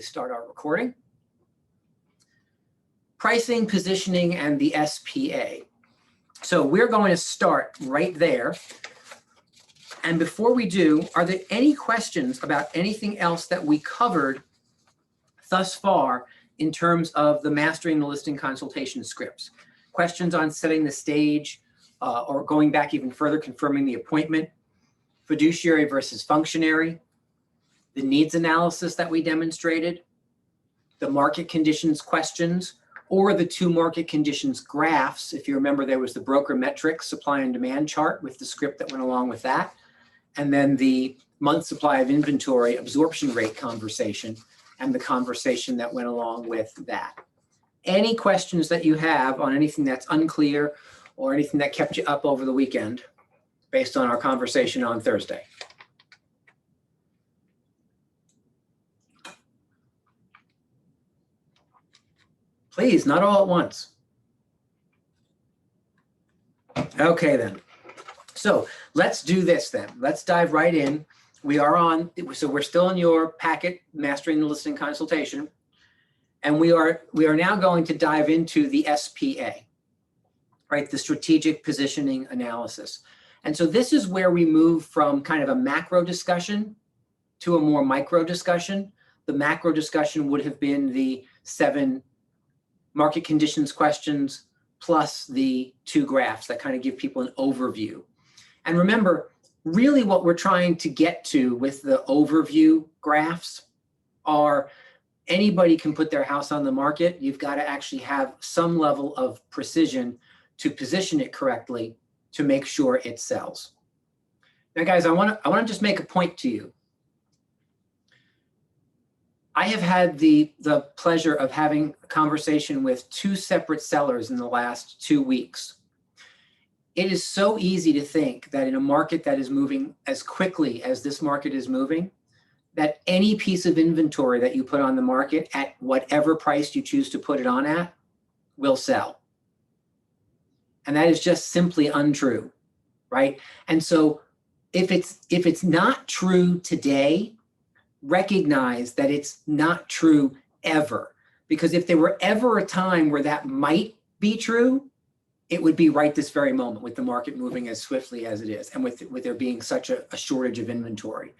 actually start our recording. Pricing, positioning, and the SPA. So we're going to start right there. And before we do, are there any questions about anything else that we covered thus far in terms of the Mastering the Listing Consultation scripts? Questions on setting the stage, or going back even further, confirming the appointment, fiduciary versus functionary, the needs analysis that we demonstrated, the market conditions questions, or the two market conditions graphs. If you remember, there was the broker metrics supply and demand chart with the script that went along with that, and then the month supply of inventory absorption rate conversation and the conversation that went along with that. Any questions that you have on anything that's unclear or anything that kept you up over the weekend based on our conversation on Thursday? Please, not all at once. Okay then. So let's do this then. Let's dive right in. We are on, so we're still in your packet, Mastering the Listing Consultation. And we are now going to dive into the SPA, right? The strategic positioning analysis. And so this is where we move from kind of a macro discussion to a more micro discussion. The macro discussion would have been the 7 market conditions questions plus the 2 graphs that kind of give people an overview. And remember, really what we're trying to get to with the overview graphs are anybody can put their house on the market. You've got to actually have some level of precision to position it correctly to make sure it sells. Now, guys, I want to just make a point to you. I have had the pleasure of having a conversation with 2 separate sellers in the last 2 weeks. It is so easy to think that in a market that is moving as quickly as this market is moving, that any piece of inventory that you put on the market at whatever price you choose to put it on at will sell. And that is just simply untrue, right? And so if it's not true today, recognize that it's not true ever. Because if there were ever a time where that might be true, it would be right this very moment with the market moving as swiftly as it is and with there being such a shortage of inventory.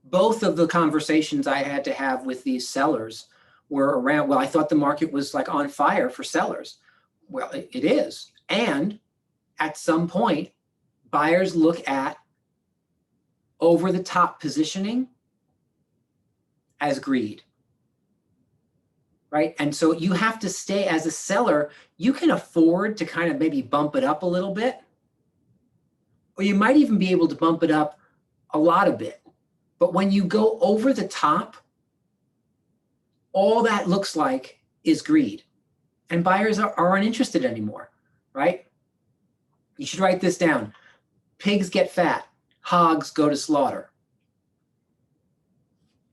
Both of the conversations I had to have with these sellers were around, well, I thought the market was like on fire for sellers. Well, it is. And at some point, buyers look at over the top positioning as greed, right? And so you have to stay as a seller. You can afford to kind of maybe bump it up a little bit, or you might even be able to bump it up a lot a bit. But when you go over the top, all that looks like is greed, and buyers aren't interested anymore, right? You should write this down. Pigs get fat, hogs go to slaughter.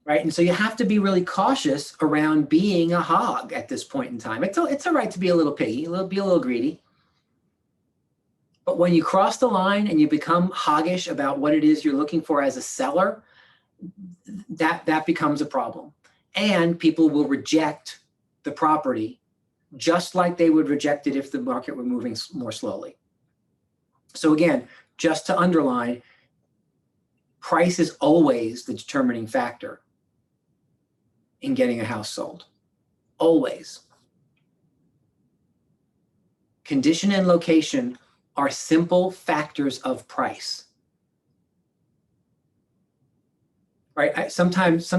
Right? And so you have to be really cautious around being a hog at this point in time. It's all right to be a little piggy, be a little greedy. But when you cross the line and you become hoggish about what it is you're looking for as a seller, that becomes a problem. And people will reject the property just like they would reject it if the market were moving more slowly. So again, just to underline, price is always the determining factor in getting a house sold, always. Condition and location are simple factors of price, right? Sometimes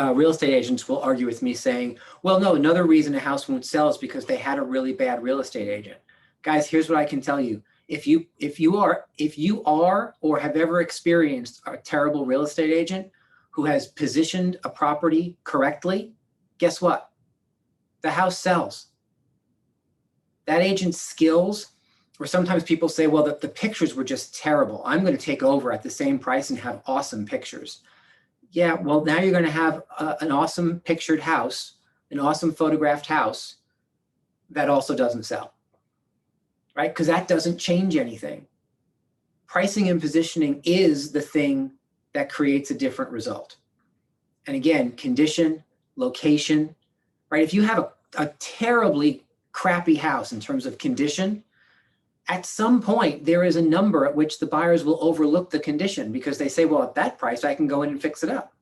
real estate agents will argue with me saying, well, no, another reason a house won't sell is because they had a really bad real estate agent. Guys, here's what I can tell you. If you are or have ever experienced a terrible real estate agent who has positioned a property correctly, guess what? The house sells. That agent's skills, or sometimes people say, well, the pictures were just terrible. I'm going to take over at the same price and have awesome pictures. Yeah, well, now you're going to have an awesome pictured house, an awesome photographed house that also doesn't sell, right? Because that doesn't change anything. Pricing and positioning is the thing that creates a different result. And again, condition, location, right? If you have a terribly crappy house in terms of condition, at some point there is a number at which the buyers will overlook the condition because they say, well, at that price, I can go in and fix it up.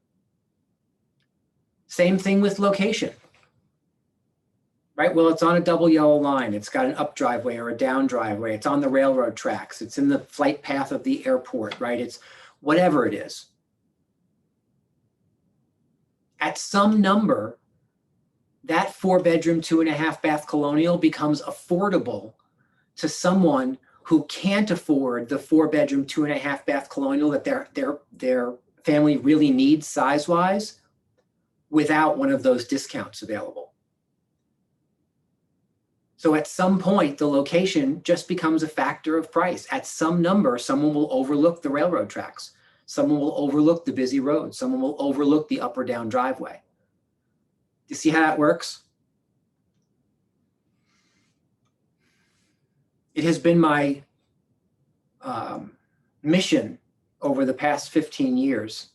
Same thing with location, right? Well, it's on a double yellow line. It's got an up driveway or a down driveway. It's on the railroad tracks. It's in the flight path of the airport, right? It's whatever it is. At some number, that 4-bedroom, 2.5-bath colonial becomes affordable to someone who can't afford the 4-bedroom, 2.5-bath colonial that their family really needs size-wise without one of those discounts available. So at some point, the location just becomes a factor of price. At some number, someone will overlook the railroad tracks. Someone will overlook the busy road. Someone will overlook the up or down driveway. You see how that works? It has been my mission over the past 15 years,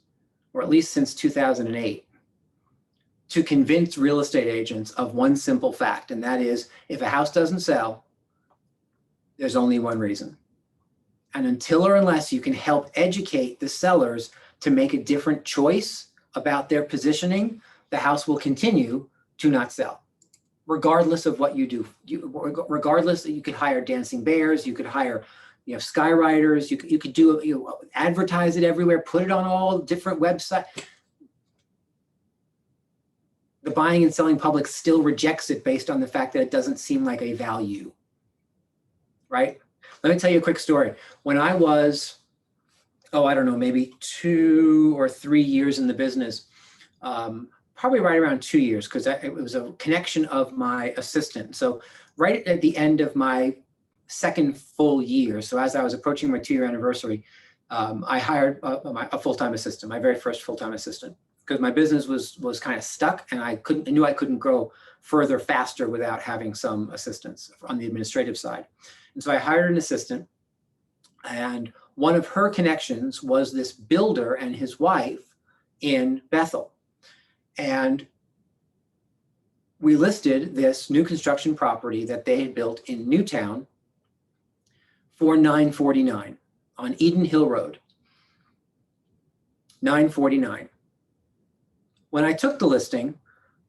or at least since 2008, to convince real estate agents of one simple fact, and that is, if a house doesn't sell, there's only one reason. And until or unless you can help educate the sellers to make a different choice about their positioning, the house will continue to not sell, regardless of what you do. Regardless, you could hire dancing bears, you could hire, skywriters, you could do, advertise it everywhere, put it on all different websites. The buying and selling public still rejects it based on the fact that it doesn't seem like a value, right? Let me tell you a quick story. When I was, I don't know, maybe 2 or 3 years in the business, probably right around 2 years, because it was a connection of my assistant. So right at the end of my second full year, so as I was approaching my 2-year anniversary, I hired a full-time assistant, my very first full-time assistant, because my business was kind of stuck, and I knew I couldn't grow further faster without having some assistance on the administrative side. And so I hired an assistant, and one of her connections was this builder and his wife in Bethel. And we listed this new construction property that they had built in Newtown for $949 on Eden Hill Road. $949. When I took the listing,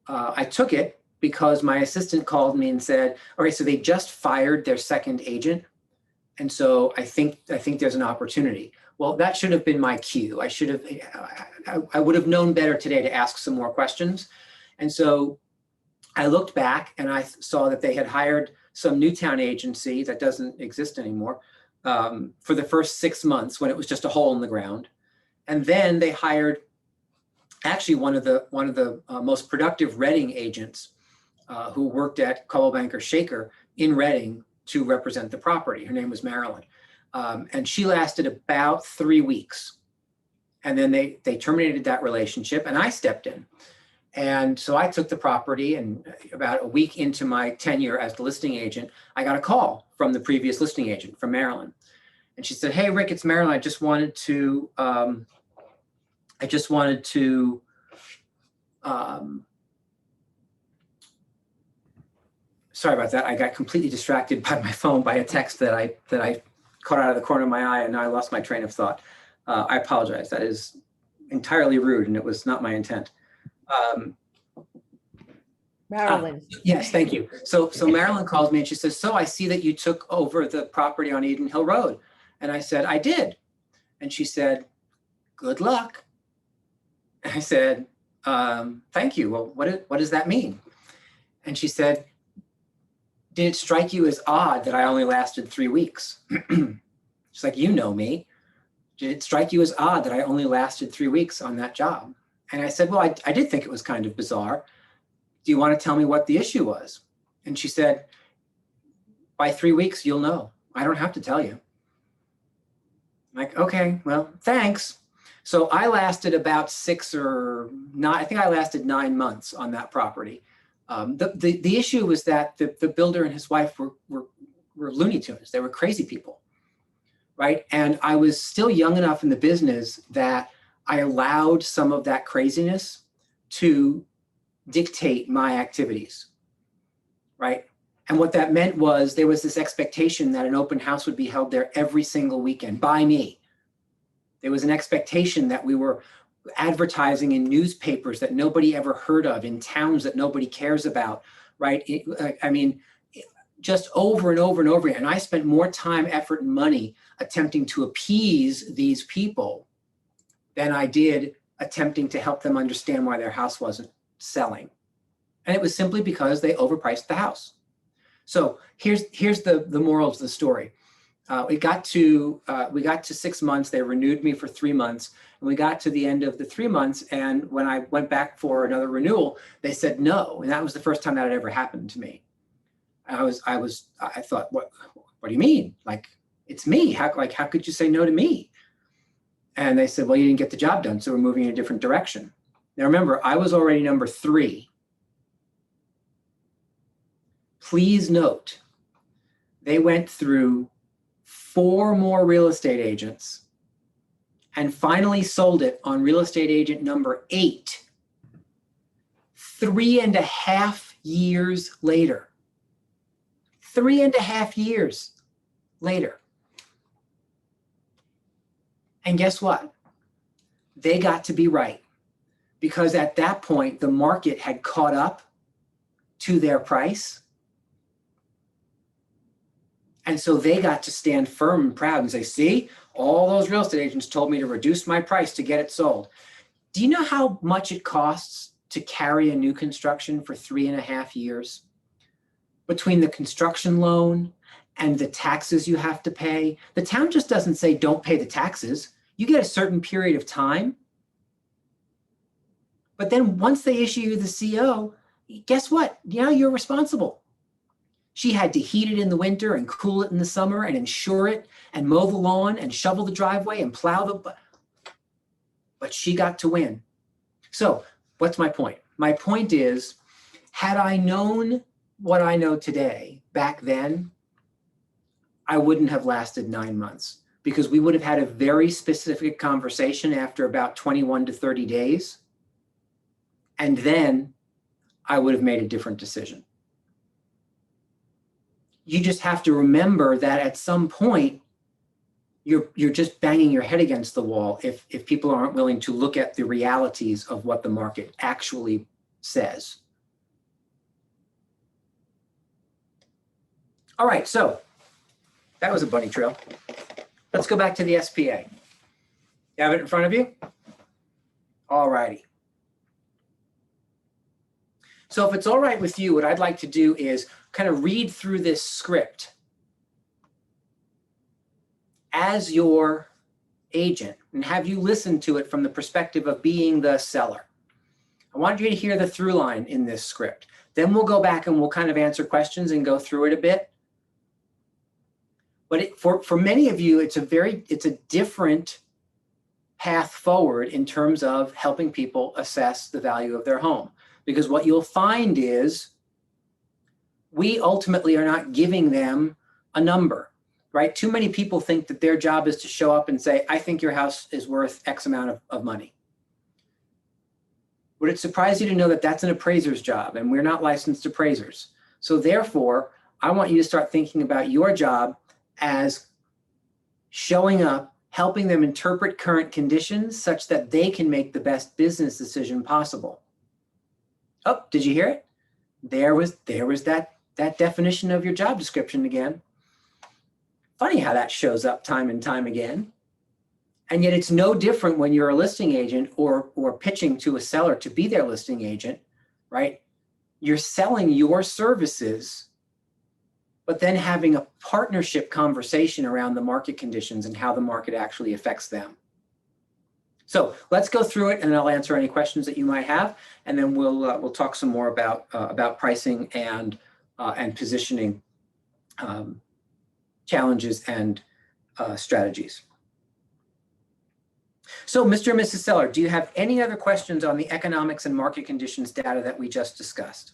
I took it because my assistant called me and said, okay, so they just fired their second agent. And so I think there's an opportunity. Well, that should have been my cue. I would have known better today to ask some more questions. And so I looked back and I saw that they had hired some Newtown agency that doesn't exist anymore for the first 6 months when it was just a hole in the ground. And then they hired actually one of the most productive Reading agents who worked at Coldwell Banker Shaker in Reading to represent the property. Her name was Marilyn. And she lasted about 3 weeks. And then they terminated that relationship and I stepped in. And so I took the property, and about a week into my tenure as the listing agent, I got a call from the previous listing agent, from Marilyn. And she said, hey, Rick, it's Marilyn. I just wanted to sorry about that. I got completely distracted by my phone by a text that I caught out of the corner of my eye, and now I lost my train of thought. I apologize. That is entirely rude, and it was not my intent. Marilyn. Yes, thank you. So Marilyn calls me and she says, so I see that you took over the property on Eden Hill Road. And I said, I did. And she said, good luck. And I said, thank you. Well, what does that mean? And she said, did it strike you as odd that I only lasted 3 weeks? She's like, you know me. Did it strike you as odd that I only lasted 3 weeks on that job? And I said, well, I did think it was kind of bizarre. Do you want to tell me what the issue was? And she said, by 3 weeks, you'll know. I don't have to tell you. I'm like, okay, well, thanks. So I lasted about 6 or 9, I think I lasted 9 months on that property. The issue was that the builder and his wife were Looney Tunes. They were crazy people, right? And I was still young enough in the business that I allowed some of that craziness to dictate my activities, right? And what that meant was there was this expectation that an open house would be held there every single weekend by me. There was an expectation that we were advertising in newspapers that nobody ever heard of, in towns that nobody cares about, right? I mean, just over and over and over again. And I spent more time, effort, and money attempting to appease these people than I did attempting to help them understand why their house wasn't selling. And it was simply because they overpriced the house. So here's the moral of the story. We got to 6 months. They renewed me for 3 months. And we got to the end of the 3 months. And when I went back for another renewal, they said no. And that was the first time that had ever happened to me. I thought, what do you mean? Like, it's me. How could you say no to me? And they said, well, you didn't get the job done, so we're moving in a different direction. Now remember, I was already number 3. Please note, they went through 4 more real estate agents and finally sold it on real estate agent number 8, 3.5 years later. 3.5 years later. And guess what? They got to be right, because at that point, the market had caught up to their price. And so they got to stand firm and proud and say, see, all those real estate agents told me to reduce my price to get it sold. Do you know how much it costs to carry a new construction for 3.5 years? Between the construction loan and the taxes you have to pay, the town just doesn't say don't pay the taxes. You get a certain period of time. But then once they issue you the CO, guess what? Now you're responsible. She had to heat it in the winter and cool it in the summer and insure it and mow the lawn and shovel the driveway and plow the, but she got to win. So what's my point? My point is, had I known what I know today back then, I wouldn't have lasted 9 months, because we would have had a very specific conversation after about 21 to 30 days. And then I would have made a different decision. You just have to remember that at some point, you're just banging your head against the wall if people aren't willing to look at the realities of what the market actually says. All right, so that was a bunny trail. Let's go back to the SPA. You have it in front of you? All righty. So if it's all right with you, what I'd like to do is kind of read through this script as your agent and have you listen to it from the perspective of being the seller. I want you to hear the through line in this script. Then we'll go back and we'll kind of answer questions and go through it a bit. But for many of you, it's a different path forward in terms of helping people assess the value of their home. Because what you'll find is we ultimately are not giving them a number, right? Too many people think that their job is to show up and say, I think your house is worth X amount of money. Would it surprise you to know that that's an appraiser's job, and we're not licensed appraisers? So therefore, I want you to start thinking about your job as showing up, helping them interpret current conditions such that they can make the best business decision possible. Oh, did you hear it? There was that definition of your job description again. Funny how that shows up time and time again. And yet it's no different when you're a listing agent or pitching to a seller to be their listing agent, right? You're selling your services, but then having a partnership conversation around the market conditions and how the market actually affects them. So let's go through it, and I'll answer any questions that you might have, and then we'll talk some more about pricing and positioning challenges and strategies. So, Mr. and Mrs. Seller, do you have any other questions on the economics and market conditions data that we just discussed?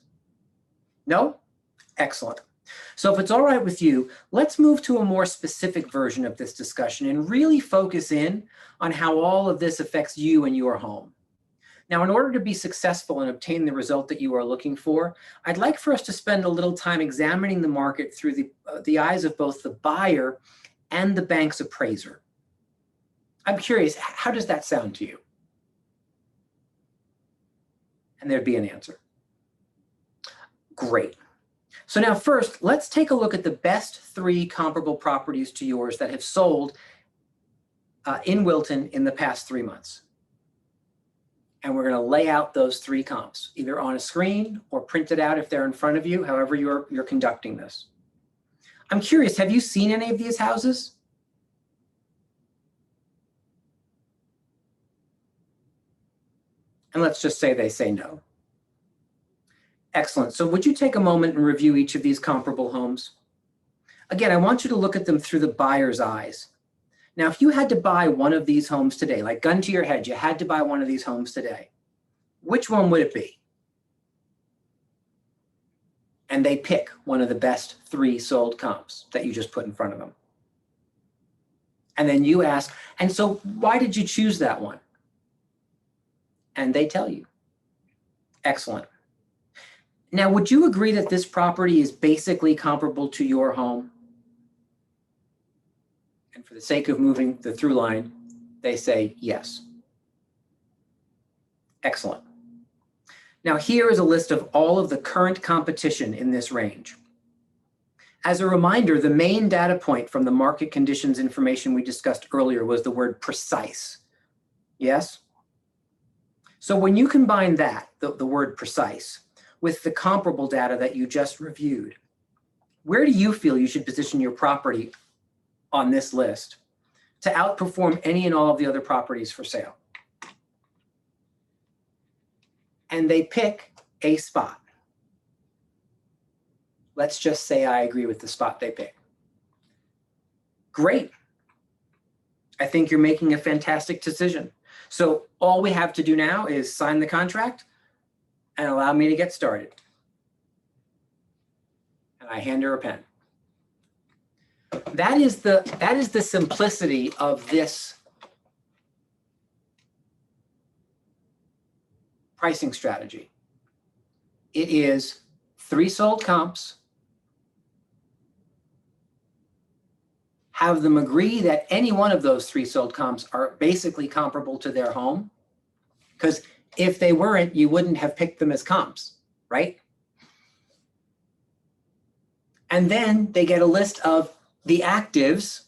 No? Excellent. So if it's all right with you, let's move to a more specific version of this discussion and really focus in on how all of this affects you and your home. Now, in order to be successful and obtain the result that you are looking for, I'd like for us to spend a little time examining the market through the eyes of both the buyer and the bank's appraiser. I'm curious, how does that sound to you? And there'd be an answer. Great. So now first, let's take a look at the best 3 comparable properties to yours that have sold in Wilton in the past 3 months. And we're going to lay out those 3 comps, either on a screen or print it out if they're in front of you, however you're conducting this. I'm curious, have you seen any of these houses? And let's just say they say no. Excellent. So would you take a moment and review each of these comparable homes? Again, I want you to look at them through the buyer's eyes. Now, if you had to buy one of these homes today, like gun to your head, you had to buy one of these homes today, which one would it be? And they pick one of the best 3 sold comps that you just put in front of them. And then you ask, and so why did you choose that one? And they tell you. Excellent. Now, would you agree that this property is basically comparable to your home? And for the sake of moving the through line, they say yes. Excellent. Now, here is a list of all of the current competition in this range. As a reminder, the main data point from the market conditions information we discussed earlier was the word precise. Yes? So when you combine that, the word precise, with the comparable data that you just reviewed, where do you feel you should position your property on this list to outperform any and all of the other properties for sale? And they pick a spot. Let's just say I agree with the spot they pick. Great. I think you're making a fantastic decision. So all we have to do now is sign the contract and allow me to get started. And I hand her a pen. That is the simplicity of this pricing strategy. It is 3 sold comps, have them agree that any one of those 3 sold comps are basically comparable to their home, because if they weren't, you wouldn't have picked them as comps, right? And then they get a list of the actives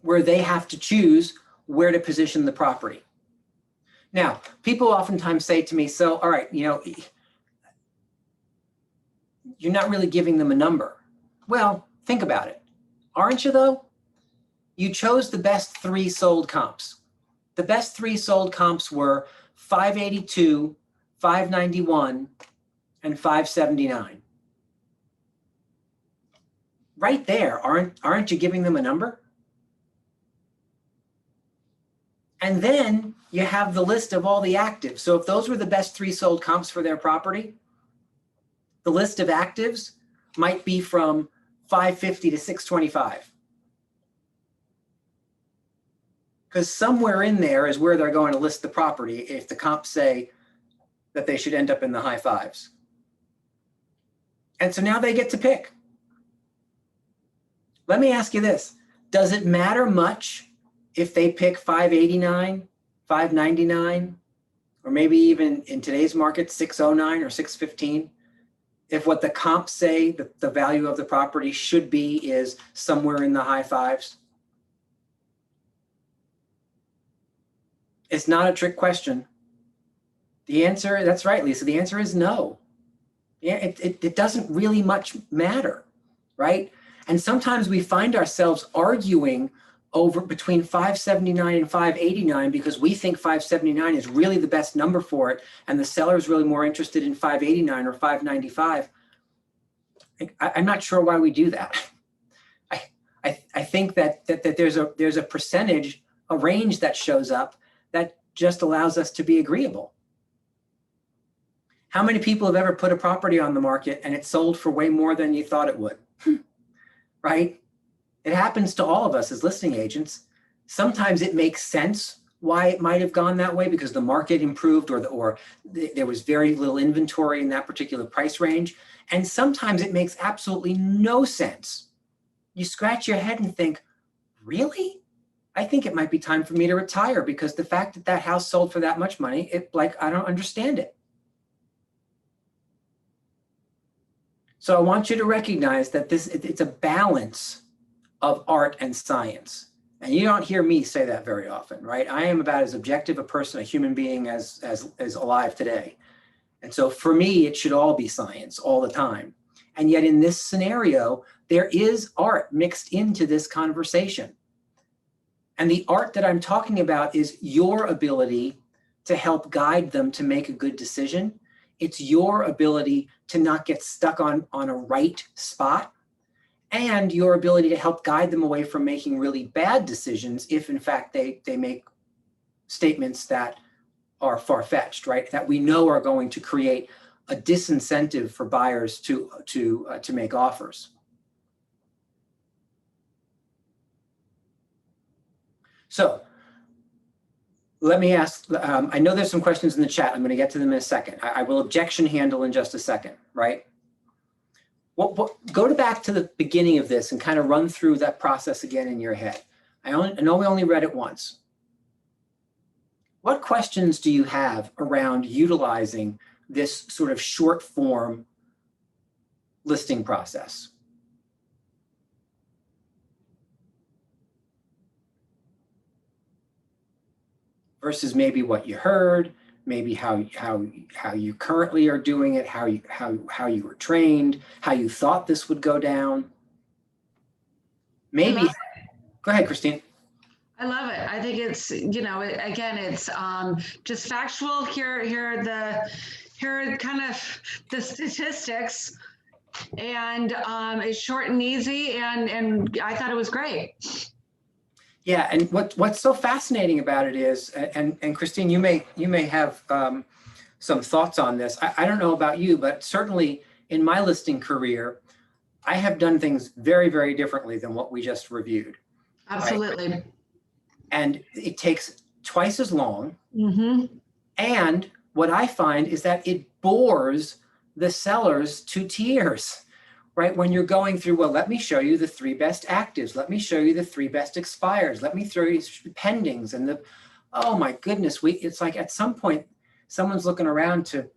where they have to choose where to position the property. Now, people oftentimes say to me, so, all right, you're not really giving them a number. Well, think about it. Aren't you though? You chose the best 3 sold comps. The best 3 sold comps were 582, 591, and 579. Right there, aren't you giving them a number? And then you have the list of all the actives. So if those were the best 3 sold comps for their property, the list of actives might be from 550 to 625. Because somewhere in there is where they're going to list the property if the comps say that they should end up in the high 5s. And so now they get to pick. Let me ask you this. Does it matter much if they pick 589, 599, or maybe even in today's market, 609 or 615? If what the comps say that the value of the property should be is somewhere in the high 5s? It's not a trick question. The answer, that's right, Lisa, the answer is no. Yeah, it doesn't really much matter, right? And sometimes we find ourselves arguing over between 579 and 589 because we think 579 is really the best number for it, and the seller is really more interested in 589 or 595. I'm not sure why we do that. I think that there's a percentage, a range that shows up that just allows us to be agreeable. How many people have ever put a property on the market and it sold for way more than you thought it would? Right? It happens to all of us as listing agents. Sometimes it makes sense why it might have gone that way because the market improved or there was very little inventory in that particular price range. And sometimes it makes absolutely no sense. You scratch your head and think, really? I think it might be time for me to retire because the fact that that house sold for that much money, I don't understand it. So I want you to recognize that it's a balance of art and science. And you don't hear me say that very often, right? I am about as objective a person, a human being as alive today. And so for me, it should all be science all the time. And yet in this scenario, there is art mixed into this conversation. And the art that I'm talking about is your ability to help guide them to make a good decision. It's your ability to not get stuck on a right spot, and your ability to help guide them away from making really bad decisions if in fact they make statements that are far-fetched, right? That we know are going to create a disincentive for buyers to make offers. So let me ask, I know there's some questions in the chat. I'm going to get to them in a second. I will objection handle in just a second, right? Go back to the beginning of this and kind of run through that process again in your head. I know we only read it once. What questions do you have around utilizing this sort of short form listing process? Versus maybe what you heard, maybe how you currently are doing it, how you were trained, how you thought this would go down. Maybe. Go ahead, Christine. I love it. I think it's, again, it's just factual. Here are kind of the statistics, and it's short and easy, and I thought it was great. Yeah, and what's so fascinating about it is, and Christine, you may have some thoughts on this. I don't know about you, but certainly in my listing career, I have done things very, very differently than what we just reviewed. Absolutely. Right? And it takes twice as long. Mm-hmm. And what I find is that it bores the sellers to tears. Right? When you're going through, well, let me show you the 3 best actives. Let me show you the 3 best expires. Let me throw you pendings and oh my goodness, it's like at some point, someone's looking around to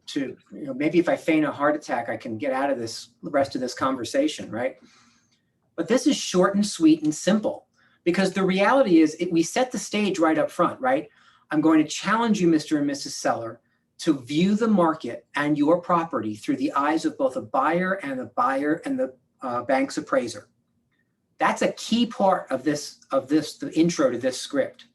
maybe if I feign a heart attack, I can get out of the rest of this conversation, right? But this is short and sweet and simple because the reality is we set the stage right up front, right? I'm going to challenge you, Mr. and Mrs. Seller, to view the market and your property through the eyes of both a buyer and the bank's appraiser. That's a key part of the intro to this script.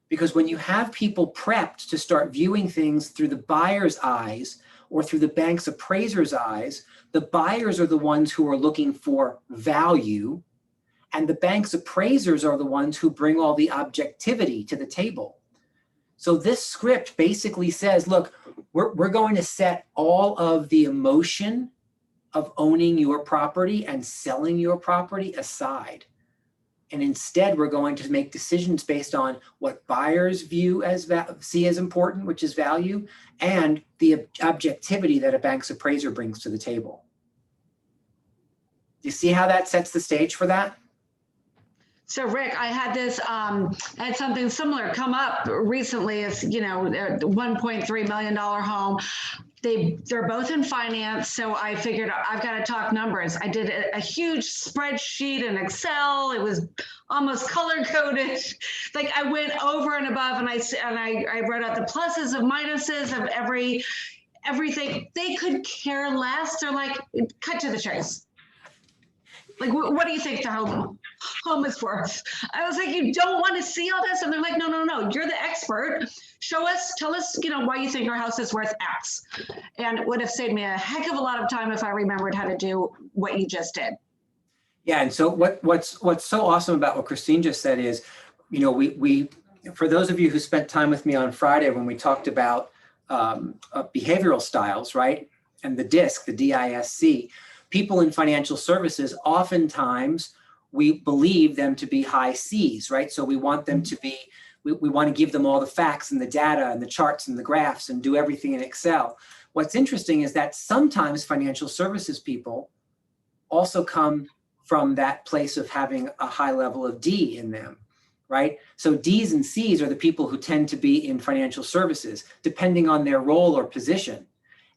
Because when you have people prepped to start viewing things through the buyer's eyes or through the bank's appraiser's eyes, the buyers are the ones who are looking for value, and the bank's appraisers are the ones who bring all the objectivity to the table. So this script basically says, look, we're going to set all of the emotion of owning your property and selling your property aside. And instead, we're going to make decisions based on what buyers see as important, which is value, and the objectivity that a bank's appraiser brings to the table. Do you see how that sets the stage for that? So Rick, I had had something similar come up recently. It's, a $1.3 million home. They're both in finance. So I figured I've got to talk numbers. I did a huge spreadsheet in Excel. It was almost color coded. Like I went over and above and I wrote out the pluses and minuses of everything. They could care less. They're like, cut to the chase. Like, what do you think the home is worth? I was like, you don't want to see all this? And they're like, no, you're the expert. Tell us, why you think your house is worth X. And it would have saved me a heck of a lot of time if I remembered how to do what you just did. Yeah, and so what's so awesome about what Christine just said is, we for those of you who spent time with me on Friday when we talked about behavioral styles, right? And the DISC, the DISC, people in financial services oftentimes we believe them to be high Cs, right? So we want them to be, we want to give them all the facts and the data and the charts and the graphs and do everything in Excel. What's interesting is that sometimes financial services people also come from that place of having a high level of D in them, right? So Ds and Cs are the people who tend to be in financial services, depending on their role or position.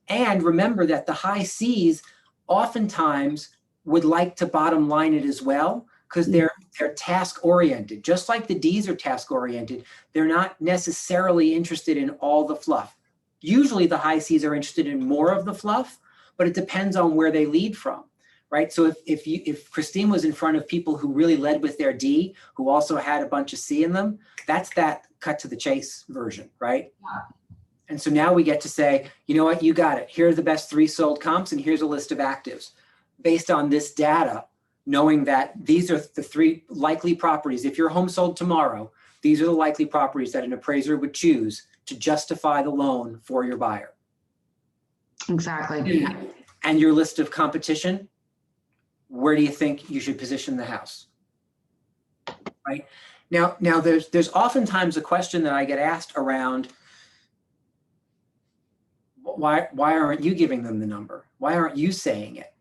And remember that the high Cs oftentimes would like to bottom line it as well, because they're task oriented. Just like the Ds are task oriented, they're not necessarily interested in all the fluff. Usually the high Cs are interested in more of the fluff, but it depends on where they lead from, right? So if Christine was in front of people who really led with their D, who also had a bunch of C in them, that's that cut to the chase version, right? Yeah. And so now we get to say, you know what, you got it. Here are the best 3 sold comps, and here's a list of actives. Based on this data, knowing that these are the 3 likely properties. If your home sold tomorrow, these are the likely properties that an appraiser would choose to justify the loan for your buyer. Exactly. And your list of competition, where do you think you should position the house? Right? Now there's oftentimes a question that I get asked around, why aren't you giving them the number? Why aren't you saying it?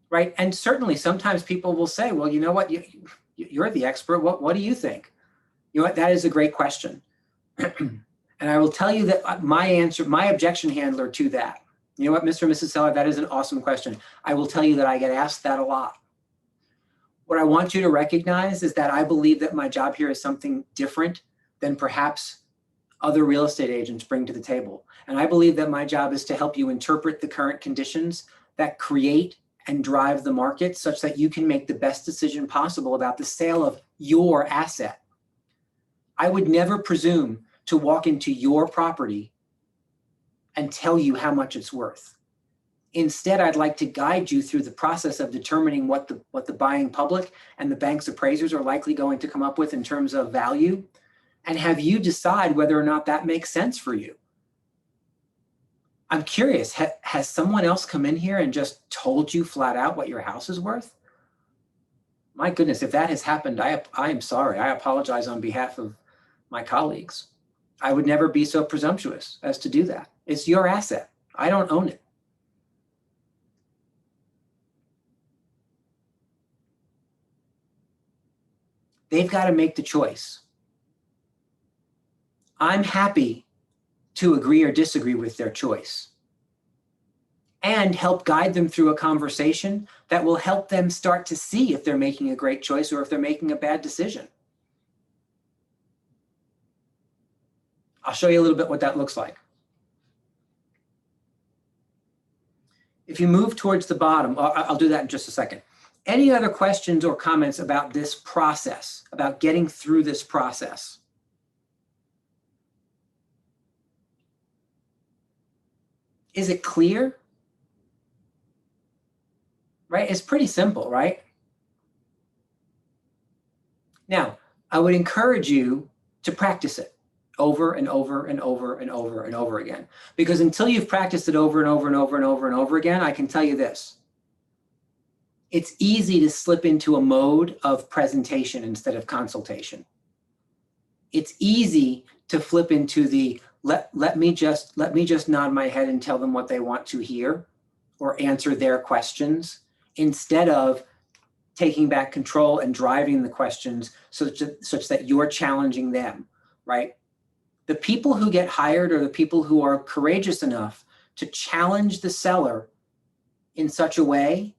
Right? And certainly sometimes people will say, well, you know what, you're the expert. What do you think? You know what, that is a great question. And I will tell you that my objection handler to that, you know what, Mr. and Mrs. Seller, that is an awesome question. I will tell you that I get asked that a lot. What I want you to recognize is that I believe that my job here is something different than perhaps other real estate agents bring to the table. And I believe that my job is to help you interpret the current conditions that create and drive the market such that you can make the best decision possible about the sale of your asset. I would never presume to walk into your property and tell you how much it's worth. Instead, I'd like to guide you through the process of determining what the buying public and the bank's appraisers are likely going to come up with in terms of value, and have you decide whether or not that makes sense for you. I'm curious, has someone else come in here and just told you flat out what your house is worth? My goodness, if that has happened, I am sorry. I apologize on behalf of my colleagues. I would never be so presumptuous as to do that. It's your asset. I don't own it. They've got to make the choice. I'm happy to agree or disagree with their choice and help guide them through a conversation that will help them start to see if they're making a great choice or if they're making a bad decision. I'll show you a little bit what that looks like. If you move towards the bottom, I'll do that in just a second. Any other questions or comments about this process, about getting through this process? Is it clear? Right? It's pretty simple, right? Now, I would encourage you to practice it over and over and over and over and over again. Because until you've practiced it over and over and over and over and over again, I can tell you this. It's easy to slip into a mode of presentation instead of consultation. It's easy to flip into the let me just nod my head and tell them what they want to hear or answer their questions, instead of taking back control and driving the questions such that you're challenging them, right? The people who get hired are the people who are courageous enough to challenge the seller in such a way,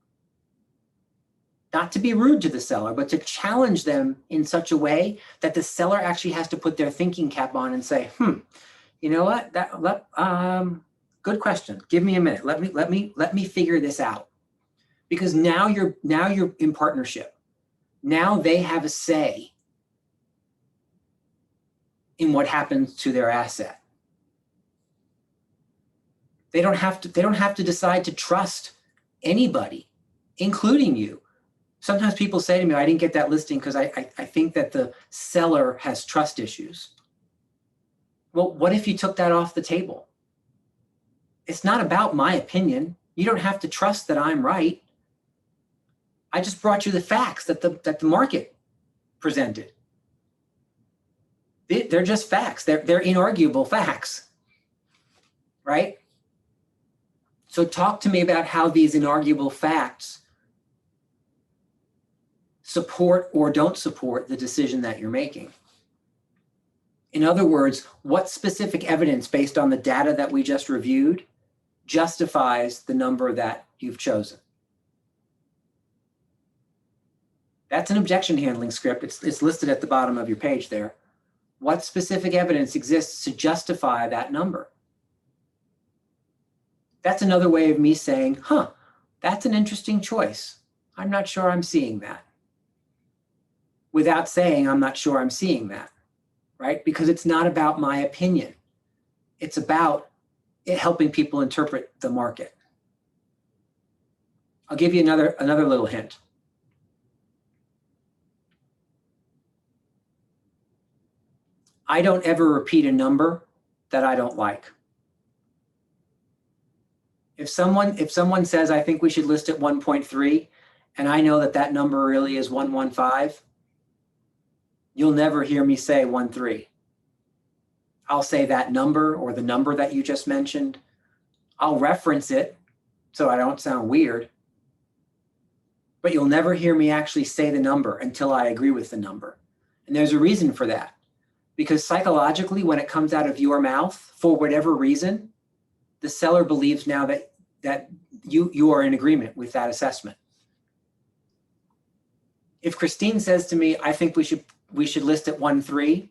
not to be rude to the seller, but to challenge them in such a way that the seller actually has to put their thinking cap on and say, you know what, good question. Give me a minute. Let me figure this out. Because now you're in partnership. Now they have a say in what happens to their asset. They don't have to decide to trust anybody, including you. Sometimes people say to me, I didn't get that listing because I think that the seller has trust issues. Well, what if you took that off the table? It's not about my opinion. You don't have to trust that I'm right. I just brought you the facts that the market presented. They're just facts. They're inarguable facts, right? So talk to me about how these inarguable facts support or don't support the decision that you're making. In other words, what specific evidence based on the data that we just reviewed justifies the number that you've chosen? That's an objection handling script. It's listed at the bottom of your page there. What specific evidence exists to justify that number? That's another way of me saying, huh, that's an interesting choice. I'm not sure I'm seeing that. Without saying I'm not sure I'm seeing that, right? Because it's not about my opinion. It's about it helping people interpret the market. I'll give you another little hint. I don't ever repeat a number that I don't like. If someone says, I think we should list at 1.3, and I know that that number really is 115, you'll never hear me say 1.3. I'll say that number or the number that you just mentioned. I'll reference it so I don't sound weird, but you'll never hear me actually say the number until I agree with the number. And there's a reason for that. Because psychologically, when it comes out of your mouth, for whatever reason, the seller believes now that you are in agreement with that assessment. If Christine says to me, I think we should list at 1.3,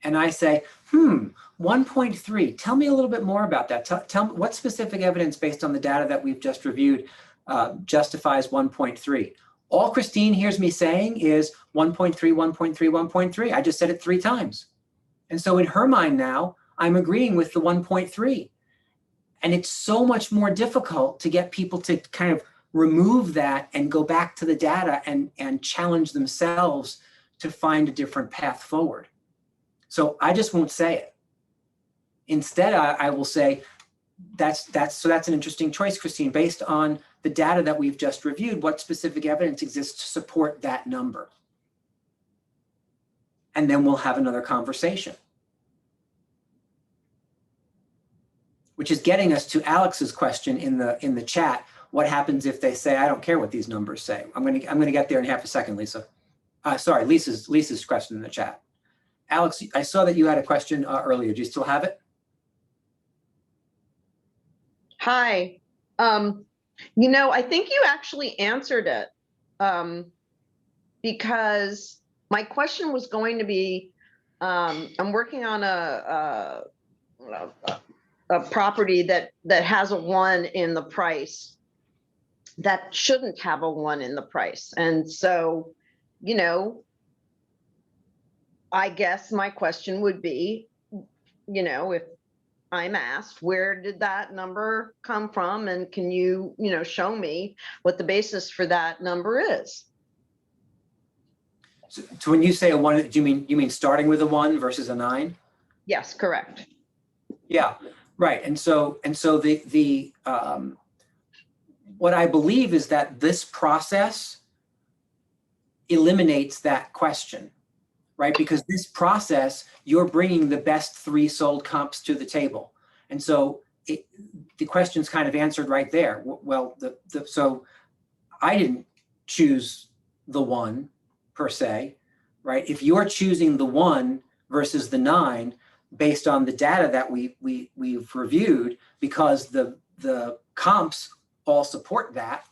and I say, 1.3, tell me a little bit more about that. Tell me what specific evidence based on the data that we've just reviewed justifies 1.3. All Christine hears me saying is 1.3, 1.3, 1.3. I just said it 3 times. And so in her mind now, I'm agreeing with the 1.3. And it's so much more difficult to get people to kind of remove that and go back to the data and challenge themselves to find a different path forward. So I just won't say it. Instead, I will say, that's an interesting choice, Christine. Based on the data that we've just reviewed, what specific evidence exists to support that number? And then we'll have another conversation. Which is getting us to Alex's question in the chat. What happens if they say, I don't care what these numbers say? I'm gonna get there in half a second, Lisa. Sorry, Lisa's question in the chat. Alex, I saw that you had a question earlier. Do you still have it? Hi. I think you actually answered it because my question was going to be, I'm working on a property that has a 1 in the price that shouldn't have a 1 in the price. And so, I guess my question would be, if I'm asked, where did that number come from? And can you, show me what the basis for that number is? So when you say a 1, do you mean starting with a 1 versus a 9? Yes, correct. Yeah, right. And so the what I believe is that this process eliminates that question, right? Because this process, you're bringing the best 3 sold comps to the table. And so the question's kind of answered right there. Well, so I didn't choose the 1 per se, right? If you're choosing the 1 versus the 9 based on the data that we've reviewed, because the comps all support that.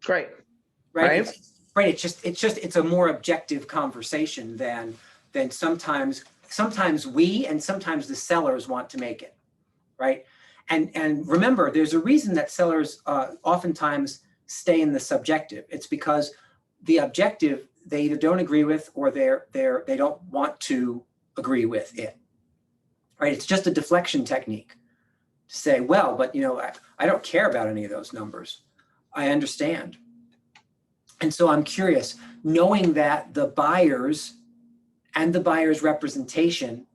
Great. Right. Right. It's a more objective conversation than sometimes we and sometimes the sellers want to make it. Right. And remember, there's a reason that sellers oftentimes stay in the subjective. It's because the objective they either don't agree with or they don't want to agree with it. Right. It's just a deflection technique to say, well, but I don't care about any of those numbers. I understand. And so I'm curious, knowing that the buyers and the buyer's representation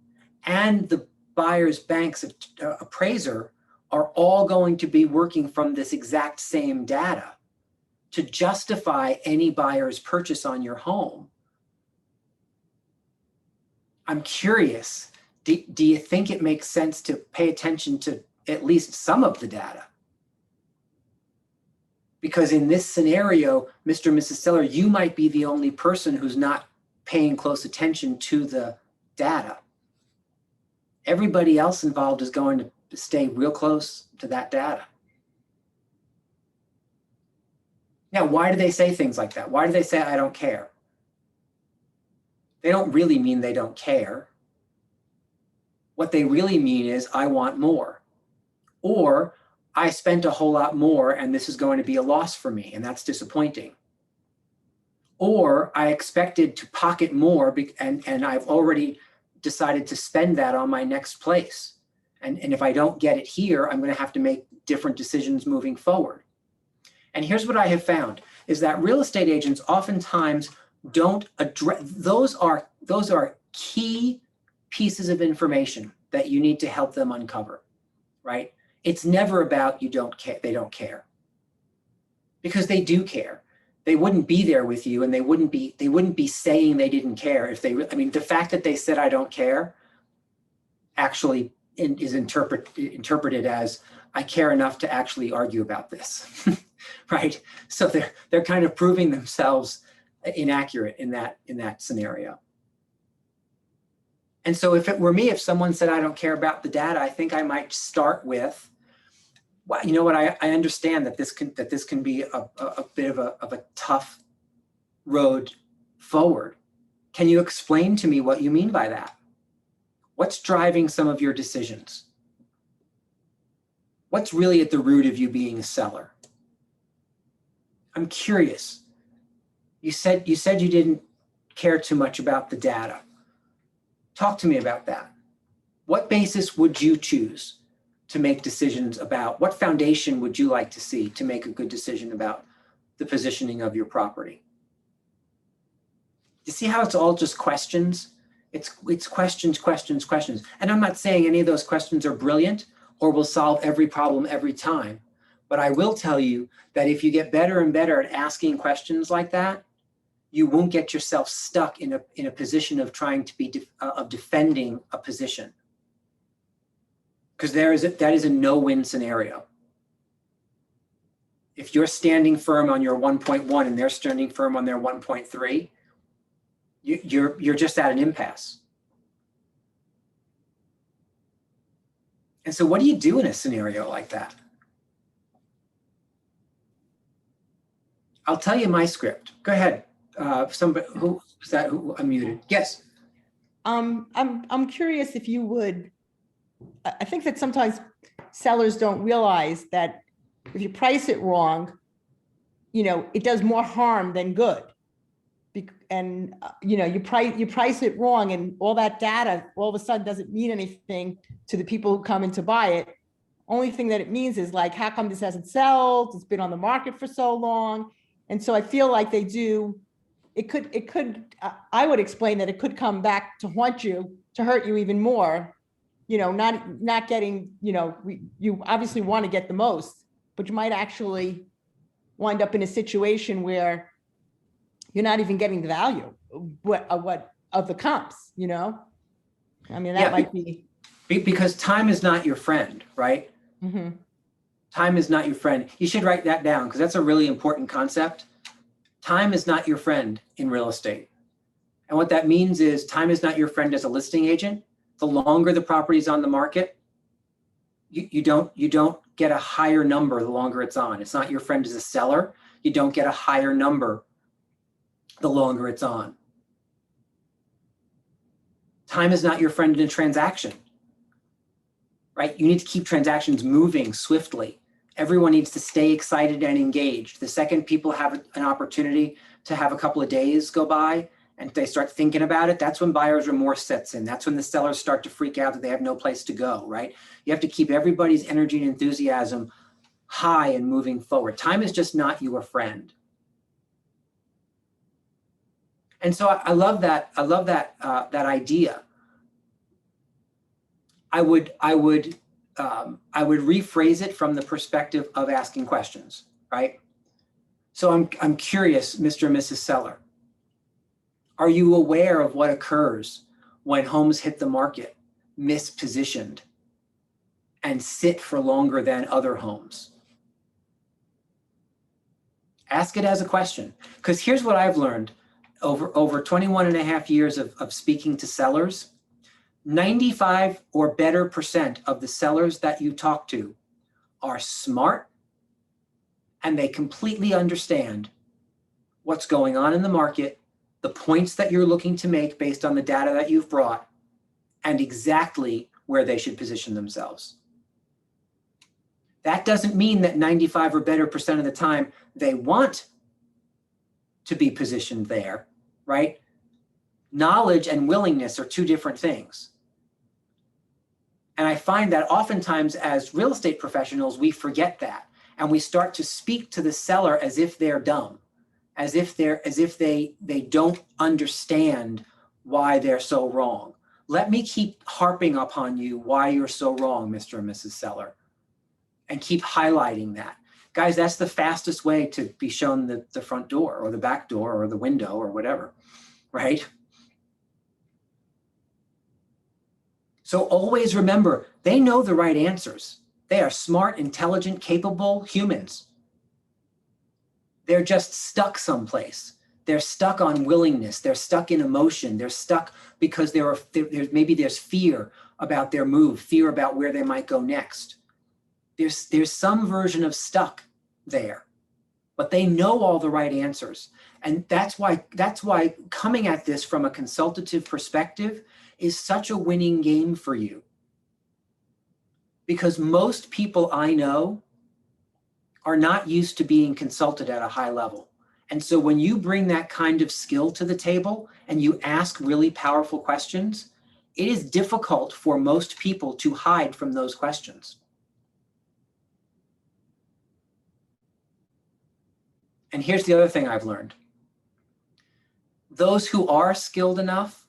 and the buyer's bank's appraiser are all going to be working from this exact same data to justify any buyer's purchase on your home. I'm curious, do you think it makes sense to pay attention to at least some of the data? Because in this scenario, Mr. and Mrs. Seller, you might be the only person who's not paying close attention to the data. Everybody else involved is going to stay real close to that data. Now, why do they say things like that? Why do they say, I don't care? They don't really mean they don't care. What they really mean is, I want more. Or, I spent a whole lot more and this is going to be a loss for me, and that's disappointing. Or, I expected to pocket more and I've already decided to spend that on my next place. And if I don't get it here, I'm going to have to make different decisions moving forward. And here's what I have found, is that real estate agents oftentimes don't address, those are key pieces of information that you need to help them uncover, right? It's never about you don't care, they don't care. Because they do care. They wouldn't be there with you, and they wouldn't be saying they didn't care if they, I mean, the fact that they said I don't care actually is interpreted as I care enough to actually argue about this, right? So they're kind of proving themselves inaccurate in that scenario. And so if it were me, if someone said I don't care about the data, I think I might start with, well, you know what, I understand that this can be a bit of a tough road forward. Can you explain to me what you mean by that? What's driving some of your decisions? What's really at the root of you being a seller? I'm curious. You said you didn't care too much about the data. Talk to me about that. What basis would you choose to make decisions about? What foundation would you like to see to make a good decision about the positioning of your property? You see how it's all just questions? It's questions, questions, questions. And I'm not saying any of those questions are brilliant or will solve every problem every time. But I will tell you that if you get better and better at asking questions like that, you won't get yourself stuck in a position of trying to be defending a position. Because that is a no-win scenario. If you're standing firm on your 1.1 and they're standing firm on their 1.3, you're just at an impasse. And so what do you do in a scenario like that? I'll tell you my script. Go ahead. Somebody who is that? Who unmuted? Yes. I'm curious if you would. I think that sometimes sellers don't realize that if you price it wrong, it does more harm than good. And you price it wrong, and all that data all of a sudden doesn't mean anything to the people who come in to buy it. Only thing that it means is like, how come this hasn't sold? It's been on the market for so long. And so I feel like they do. It could. I would explain that it could come back to haunt you, to hurt you even more. Not getting. You obviously want to get the most, but you might actually wind up in a situation where you're not even getting the value of the comps. I mean, that might be because time is not your friend, right? Mm-hmm. Time is not your friend. You should write that down because that's a really important concept. Time is not your friend in real estate. And what that means is time is not your friend as a listing agent. The longer the property is on the market, you don't get a higher number the longer it's on. It's not your friend as a seller. You don't get a higher number the longer it's on. Time is not your friend in a transaction, right? You need to keep transactions moving swiftly. Everyone needs to stay excited and engaged. The second people have an opportunity to have a couple of days go by and they start thinking about it, that's when buyer's remorse sets in. That's when the sellers start to freak out that they have no place to go, right? You have to keep everybody's energy and enthusiasm high and moving forward. Time is just not your friend. And so I love that. I love that idea. I would I would rephrase it from the perspective of asking questions, right? So I'm curious, Mr. and Mrs. Seller, are you aware of what occurs when homes hit the market mispositioned and sit for longer than other homes? Ask it as a question, because here's what I've learned over 21 and a half years of speaking to sellers. 95 or better % of the sellers that you talk to are smart, and they completely understand what's going on in the market, the points that you're looking to make based on the data that you've brought, and exactly where they should position themselves. That doesn't mean that 95 or better % of the time they want to be positioned there, right? Knowledge and willingness are two different things. And I find that oftentimes as real estate professionals, we forget that. And we start to speak to the seller as if they're dumb, as if they don't understand why they're so wrong. Let me keep harping upon you why you're so wrong, Mr. and Mrs. Seller, and keep highlighting that. Guys, that's the fastest way to be shown the front door or the back door or the window or whatever, right? So always remember, they know the right answers. They are smart, intelligent, capable humans. They're just stuck someplace. They're stuck on willingness. They're stuck in emotion. They're stuck because maybe there's fear about their move, fear about where they might go next. There's some version of stuck there, but they know all the right answers. And that's why coming at this from a consultative perspective is such a winning game for you. Because most people I know are not used to being consulted at a high level. And so when you bring that kind of skill to the table and you ask really powerful questions, it is difficult for most people to hide from those questions. And here's the other thing I've learned. Those who are skilled enough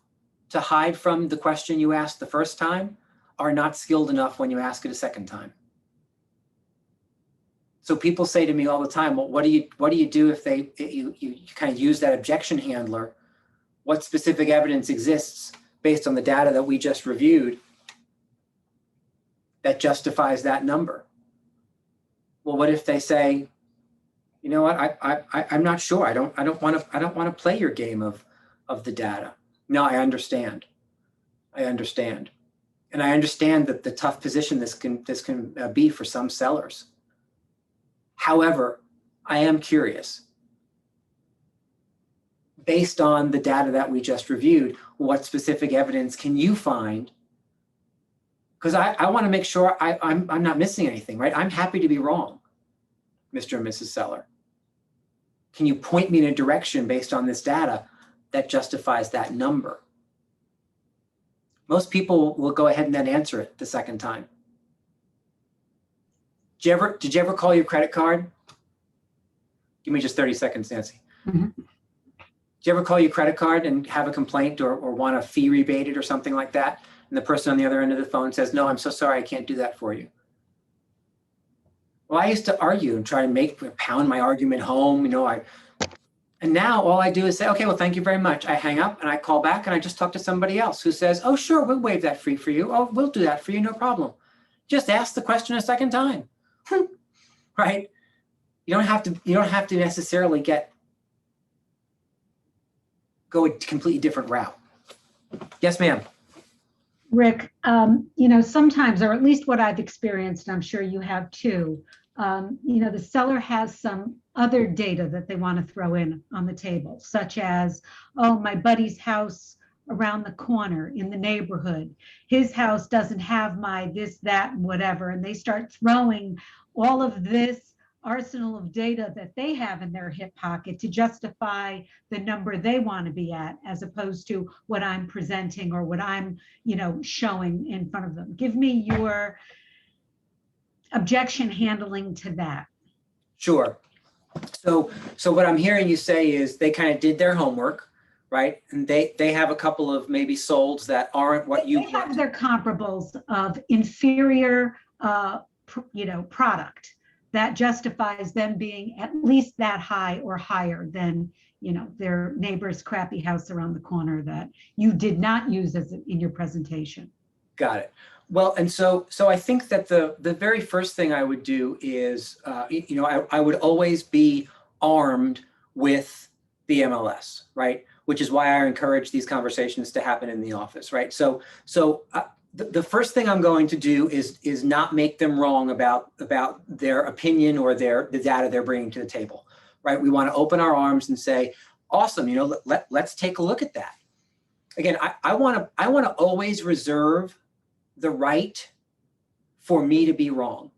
to hide from the question you asked the first time are not skilled enough when you ask it a second time. So people say to me all the time, well, what do you do if you kind of use that objection handler? What specific evidence exists based on the data that we just reviewed that justifies that number? Well, what if they say, you know what, I'm not sure. I don't want to play your game of the data. No, I understand. And I understand that the tough position this can be for some sellers. However, I am curious, based on the data that we just reviewed, what specific evidence can you find? Because I want to make sure I'm not missing anything, right? I'm happy to be wrong, Mr. and Mrs. Seller. Can you point me in a direction based on this data that justifies that number? Most people will go ahead and then answer it the second time. Did you ever call your credit card? Give me just 30 seconds, Nancy. Mm-hmm. Did you ever call your credit card and have a complaint or want a fee rebated or something like that? And the person on the other end of the phone says, no, I'm so sorry, I can't do that for you. Well, I used to argue and try to pound my argument home, and now all I do is say, okay, well, thank you very much. I hang up and I call back and I just talk to somebody else who says, oh, sure, we'll waive that fee for you. Oh, we'll do that for you, no problem. Just ask the question a second time, right? You don't have to necessarily go a completely different route. Yes, ma'am. Rick, sometimes, or at least what I've experienced, and I'm sure you have too, the seller has some other data that they want to throw in on the table, such as, oh, my buddy's house around the corner in the neighborhood, his house doesn't have my this, that, and whatever. And they start throwing all of this arsenal of data that they have in their hip pocket to justify the number they want to be at, as opposed to what I'm presenting or what I'm, showing in front of them. Give me your objection handling to that. Sure. So what I'm hearing you say is they kind of did their homework, right? And they have a couple of maybe solds that aren't what you have their comparables of inferior product that justifies them being at least that high or higher than, their neighbor's crappy house around the corner that you did not use as in your presentation. Got it. Well, and so I think that the very first thing I would do is, I would always be armed with the MLS, right? Which is why I encourage these conversations to happen in the office, right? So the first thing I'm going to do is not make them wrong about their opinion or the data they're bringing to the table, right? We want to open our arms and say, awesome, let's take a look at that. Again, I want to always reserve the right for me to be wrong.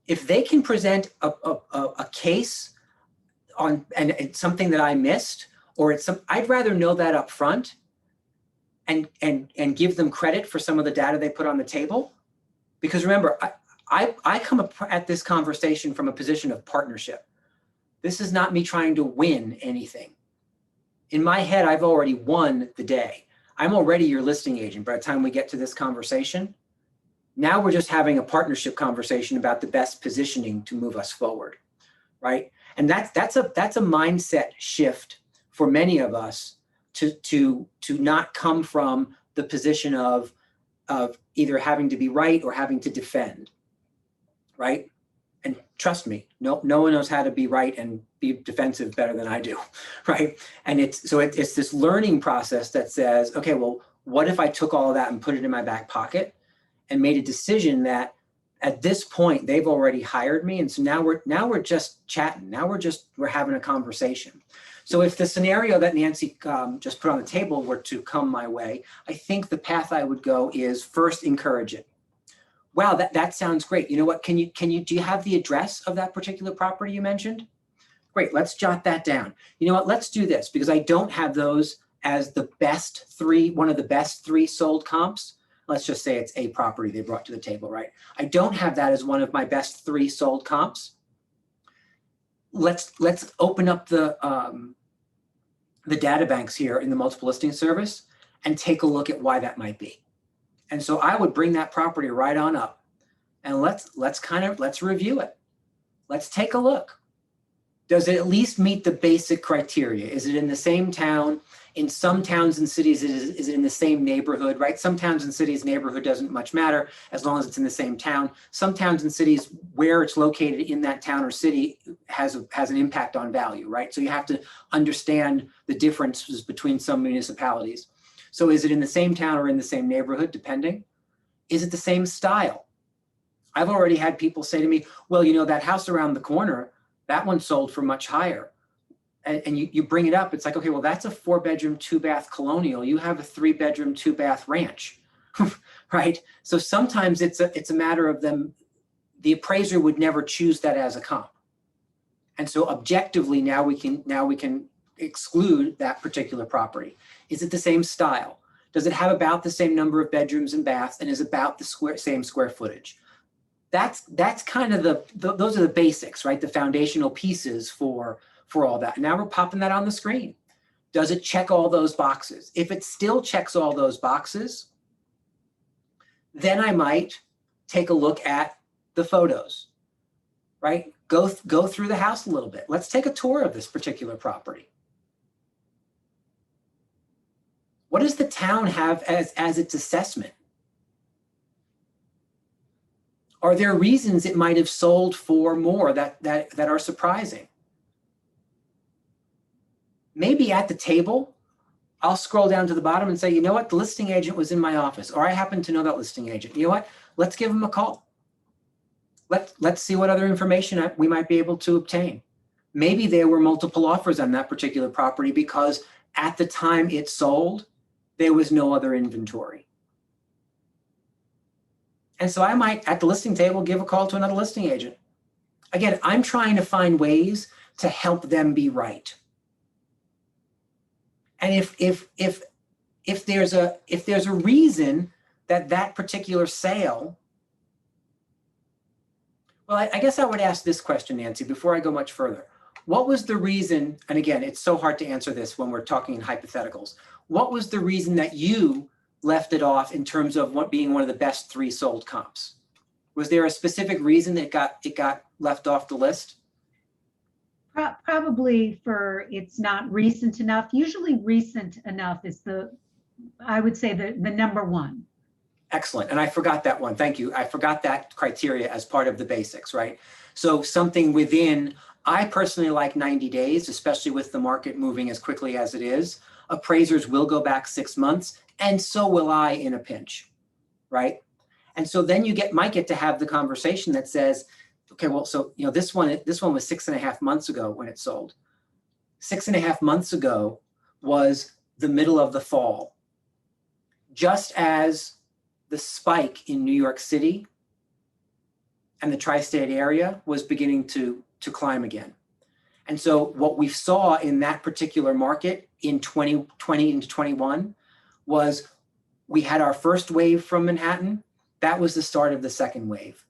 If they can present a case on and it's something that I missed, or I'd rather know that up front and give them credit for some of the data they put on the table. Because remember, I come up at this conversation from a position of partnership. This is not me trying to win anything. In my head, I've already won the day. I'm already your listing agent by the time we get to this conversation. Now we're just having a partnership conversation about the best positioning to move us forward, right? And that's a mindset shift for many of us to not come from the position of either having to be right or having to defend, right? And trust me, no one knows how to be right and be defensive better than I do, right? And it's this learning process that says, okay, well, what if I took all of that and put it in my back pocket and made a decision that at this point they've already hired me, and so now we're just chatting. Now we're having a conversation. So if the scenario that Nancy just put on the table were to come my way, I think the path I would go is first encourage it. Wow, that sounds great. You know what? Do you have the address of that particular property you mentioned? Great, let's jot that down. You know what? Let's do this because I don't have those as one of the best three sold comps. Let's just say it's a property they brought to the table, right? I don't have that as one of my best three sold comps. Let's open up the data banks here in the multiple listing service and take a look at why that might be. And so I would bring that property right on up and let's review it. Let's take a look. Does it at least meet the basic criteria? Is it in the same town? In some towns and cities, is it in the same neighborhood, right? Some towns and cities, neighborhood doesn't much matter as long as it's in the same town. Some towns and cities, where it's located in that town or city has an impact on value, right? So you have to understand the differences between some municipalities. So is it in the same town or in the same neighborhood, depending? Is it the same style? I've already had people say to me, well, that house around the corner, that one sold for much higher. And you bring it up, it's like, okay, well, that's a 4-bedroom, 2-bath colonial. You have a 3-bedroom, 2-bath ranch, right? So sometimes it's a matter of them, the appraiser would never choose that as a comp. And so objectively, now we can exclude that particular property. Is it the same style? Does it have about the same number of bedrooms and baths and is about the same square footage? That's kind of those are the basics, right? The foundational pieces for all that. Now we're popping that on the screen. Does it check all those boxes? If it still checks all those boxes, then I might take a look at the photos, right? Go through the house a little bit. Let's take a tour of this particular property. What does the town have as its assessment? Are there reasons it might have sold for more that are surprising? Maybe at the table, I'll scroll down to the bottom and say, you know what, the listing agent was in my office, or I happen to know that listing agent. You know what, let's give him a call. Let's see what other information we might be able to obtain. Maybe there were multiple offers on that particular property because at the time it sold, there was no other inventory. And so I might, at the listing table, give a call to another listing agent. Again, I'm trying to find ways to help them be right. And if there's a reason that particular sale, well, I guess I would ask this question, Nancy, before I go much further. What was the reason, and again, it's so hard to answer this when we're talking in hypotheticals. What was the reason that you left it off in terms of being one of the best 3 sold comps? Was there a specific reason that it got left off the list? Probably for it's not recent enough. Usually recent enough is I would say the number one. Excellent. And I forgot that one. Thank you. I forgot that criteria as part of the basics, right? So something within, I personally like 90 days, especially with the market moving as quickly as it is. Appraisers will go back 6 months, and so will I in a pinch, right? And so then you might get to have the conversation that says, okay, well, so this one was 6.5 months ago when it sold. 6.5 months ago was the middle of the fall. Just as the spike in New York City and the tri-state area was beginning to climb again. And so what we saw in that particular market in 2020 into 21 was we had our first wave from Manhattan. That was the start of the second wave,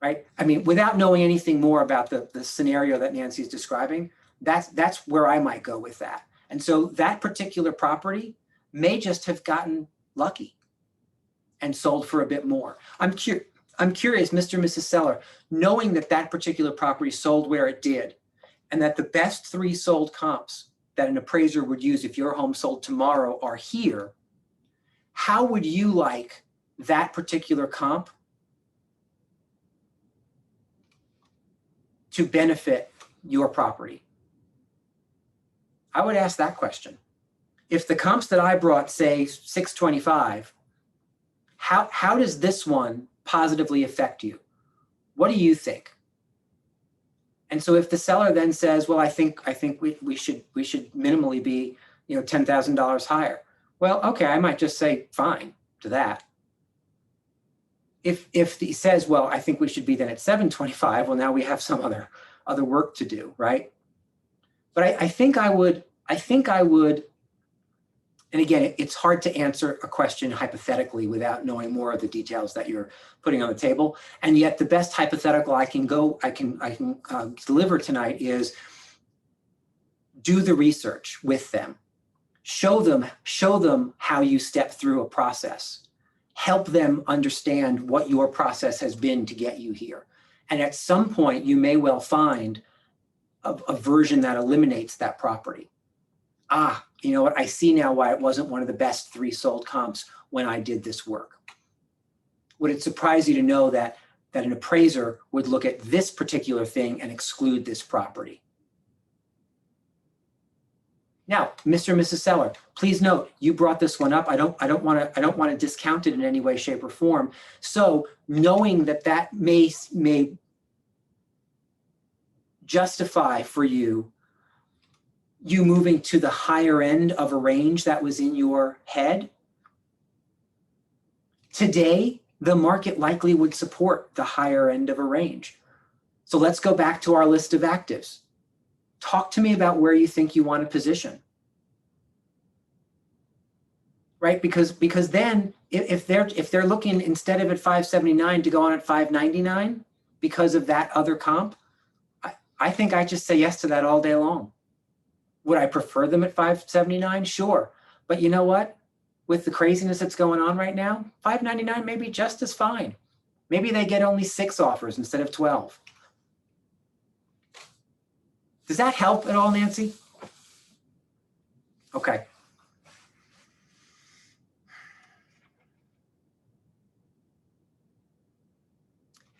right? I mean, without knowing anything more about the scenario that Nancy's describing, that's where I might go with that. And so that particular property may just have gotten lucky and sold for a bit more. I'm curious, Mr. and Mrs. Seller, knowing that that particular property sold where it did, and that the best 3 sold comps that an appraiser would use if your home sold tomorrow are here, how would you like that particular comp to benefit your property? I would ask that question. If the comps that I brought say 625, how does this one positively affect you? What do you think? And so if the seller then says, well, I think we should minimally be, $10,000 higher. Well, okay, I might just say fine to that. If he says, well, I think we should be then at 725, well, now we have some other work to do, right? But I think I would, and again, it's hard to answer a question hypothetically without knowing more of the details that you're putting on the table. And yet the best hypothetical I can deliver tonight is do the research with them. Show them how you step through a process. Help them understand what your process has been to get you here. And at some point, you may well find a version that eliminates that property. You know what? I see now why it wasn't one of the best 3 sold comps when I did this work. Would it surprise you to know that an appraiser would look at this particular thing and exclude this property? Now, Mr. and Mrs. Seller, please note, you brought this one up. I don't want to discount it in any way, shape, or form. So knowing that may justify for you moving to the higher end of a range that was in your head, today, the market likely would support the higher end of a range. So let's go back to our list of actives. Talk to me about where you think you want to position. Right? Because then if they're looking instead of at 579 to go on at 599 because of that other comp, I think I just say yes to that all day long. Would I prefer them at 579? Sure. But you know what? With the craziness that's going on right now, 599 may be just as fine. Maybe they get only 6 offers instead of 12. Does that help at all, Nancy? Okay.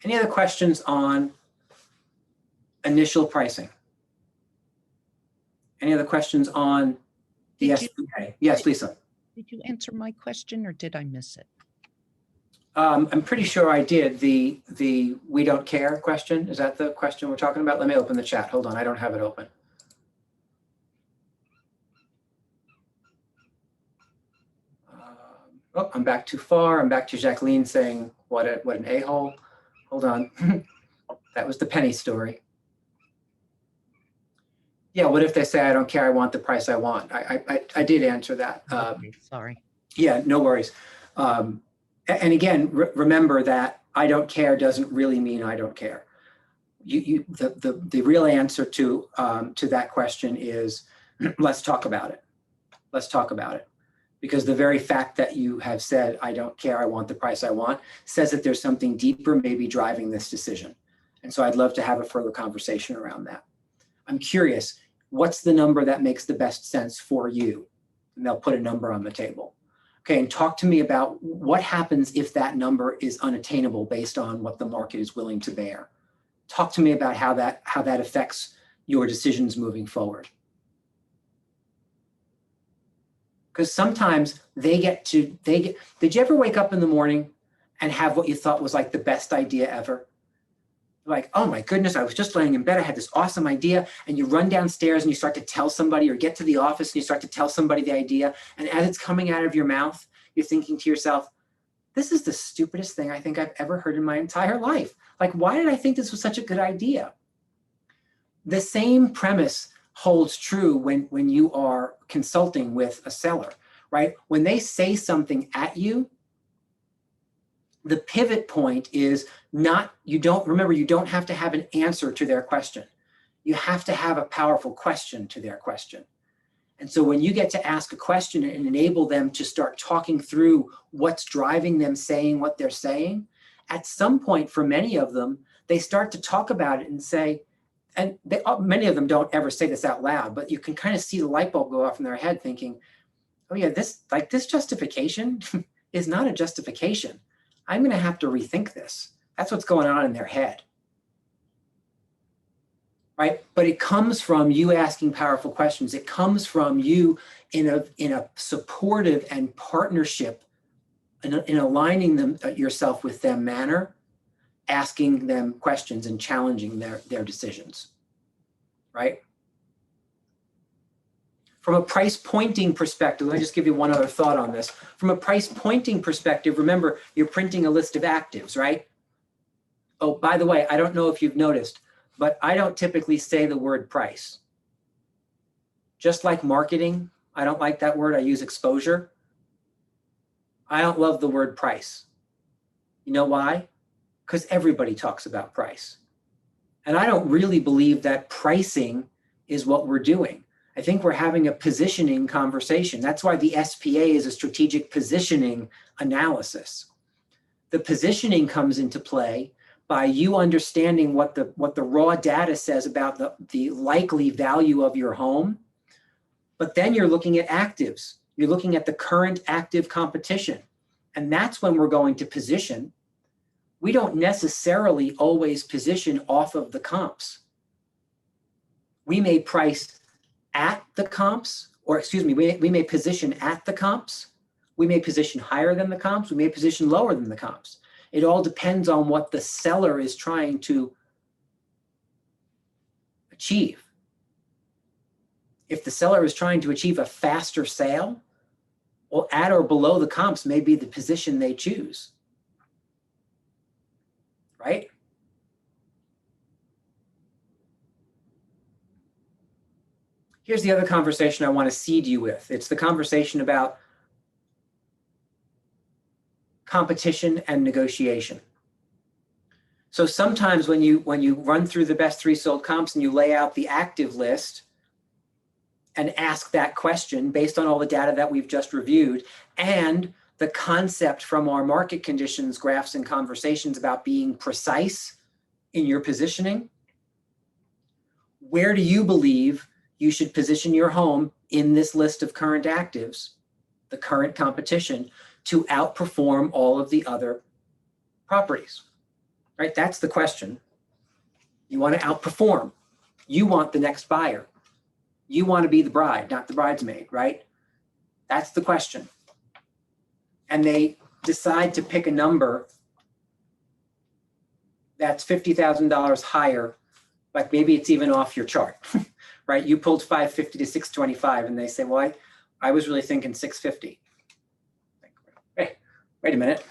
Any other questions on initial pricing? Any other questions on the SBA? Yes, Lisa. Did you answer my question or did I miss it? I'm pretty sure I did. The we don't care question. Is that the question we're talking about? Let me open the chat. Hold on. I don't have it open. Oh, I'm back too far. I'm back to Jacqueline saying, what an a-hole. Hold on. That was the penny story. Yeah, what if they say, I don't care, I want the price I want? I did answer that. Okay, sorry. Yeah, no worries. And again, remember that I don't care doesn't really mean I don't care. The real answer to that question is, let's talk about it. Let's talk about it. Because the very fact that you have said, I don't care, I want the price I want, says that there's something deeper maybe driving this decision. And so I'd love to have a further conversation around that. I'm curious, what's the number that makes the best sense for you? And they'll put a number on the table. Okay, and talk to me about what happens if that number is unattainable based on what the market is willing to bear. Talk to me about how that affects your decisions moving forward. Because sometimes did you ever wake up in the morning and have what you thought was like the best idea ever? Like, oh my goodness, I was just laying in bed, I had this awesome idea, and you run downstairs and you start to tell somebody, or get to the office and you start to tell somebody the idea, and as it's coming out of your mouth, you're thinking to yourself, this is the stupidest thing I think I've ever heard in my entire life. Like, why did I think this was such a good idea? The same premise holds true when you are consulting with a seller, right? When they say something at you, the pivot point is not, you don't have to have an answer to their question. You have to have a powerful question to their question. And so when you get to ask a question and enable them to start talking through what's driving them saying what they're saying, at some point for many of them, they start to talk about it and say, and many of them don't ever say this out loud, but you can kind of see the light bulb go off in their head thinking, oh yeah, this justification is not a justification. I'm going to have to rethink this. That's what's going on in their head. Right? But it comes from you asking powerful questions. It comes from you in a supportive and partnership, in aligning yourself with them manner, asking them questions and challenging their decisions. Right? From a price pointing perspective, let me just give you one other thought on this. From a price pointing perspective, remember, you're printing a list of actives, right? Oh, by the way, I don't know if you've noticed, but I don't typically say the word price. Just like marketing, I don't like that word, I use exposure. I don't love the word price. You know why? Because everybody talks about price. And I don't really believe that pricing is what we're doing. I think we're having a positioning conversation. That's why the SPA is a strategic positioning analysis. The positioning comes into play by you understanding what the raw data says about the likely value of your home, but then you're looking at actives. You're looking at the current active competition. And that's when we're going to position. We don't necessarily always position off of the comps. We may price at the comps, or excuse me, we may position at the comps. We may position higher than the comps. We may position lower than the comps. It all depends on what the seller is trying to achieve. If the seller is trying to achieve a faster sale, well, at or below the comps may be the position they choose, right? Here's the other conversation I want to seed you with. It's the conversation about competition and negotiation. So sometimes when you run through the best 3 sold comps and you lay out the active list and ask that question based on all the data that we've just reviewed and the concept from our market conditions graphs and conversations about being precise in your positioning, where do you believe you should position your home in this list of current actives, the current competition, to outperform all of the other properties, right? That's the question. You want to outperform. You want the next buyer. You want to be the bride, not the bridesmaid, right? That's the question. And they decide to pick a number that's $50,000 higher, like maybe it's even off your chart, right? You pulled 550 to 625 and they say, well, I was really thinking 650. Hey, wait a minute.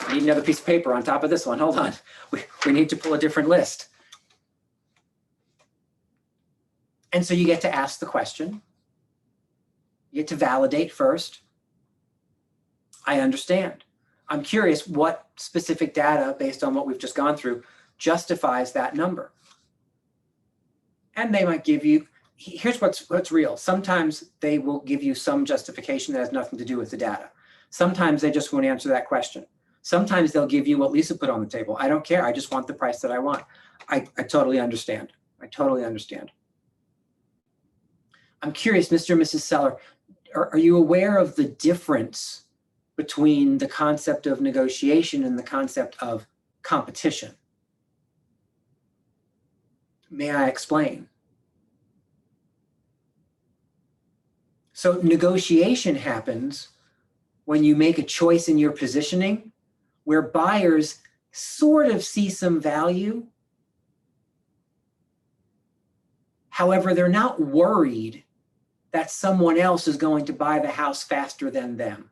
I need another piece of paper on top of this one. Hold on. We need to pull a different list. And so you get to ask the question. You get to validate first. I understand. I'm curious what specific data, based on what we've just gone through, justifies that number. And they might give you, here's what's real. Sometimes they will give you some justification that has nothing to do with the data. Sometimes they just won't answer that question. Sometimes they'll give you what Lisa put on the table. I don't care. I just want the price that I want. I totally understand. I totally understand. I'm curious, Mr. and Mrs. Seller, are you aware of the difference between the concept of negotiation and the concept of competition? May I explain? So negotiation happens when you make a choice in your positioning where buyers sort of see some value. However, they're not worried that someone else is going to buy the house faster than them.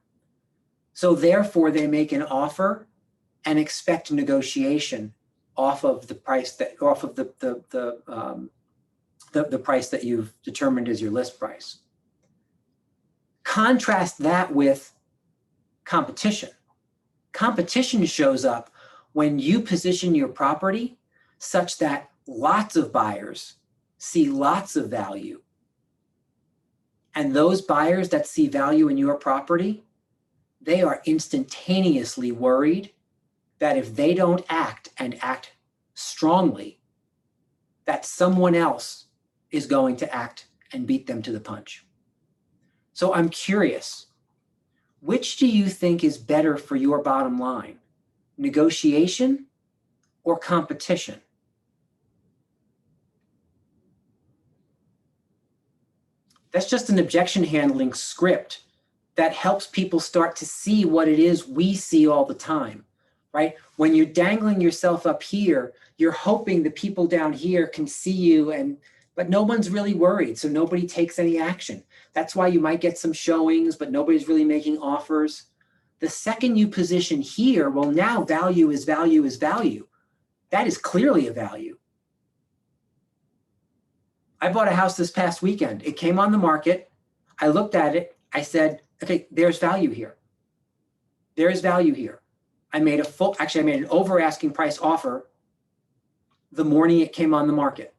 So therefore they make an offer and expect negotiation off of the price that, off of the price that you've determined as your list price. Contrast that with competition. Competition shows up when you position your property such that lots of buyers see lots of value. And those buyers that see value in your property, they are instantaneously worried that if they don't act and act strongly, that someone else is going to act and beat them to the punch. So I'm curious, which do you think is better for your bottom line? Negotiation or competition? That's just an objection handling script that helps people start to see what it is we see all the time, right? When you're dangling yourself up here, you're hoping the people down here can see you, but no one's really worried, so nobody takes any action. That's why you might get some showings, but nobody's really making offers. The second you position here, well, now value is value is value. That is clearly a value. I bought a house this past weekend. It came on the market. I looked at it. I said, okay, there's value here. There is value here. I made an over asking price offer the morning it came on the market.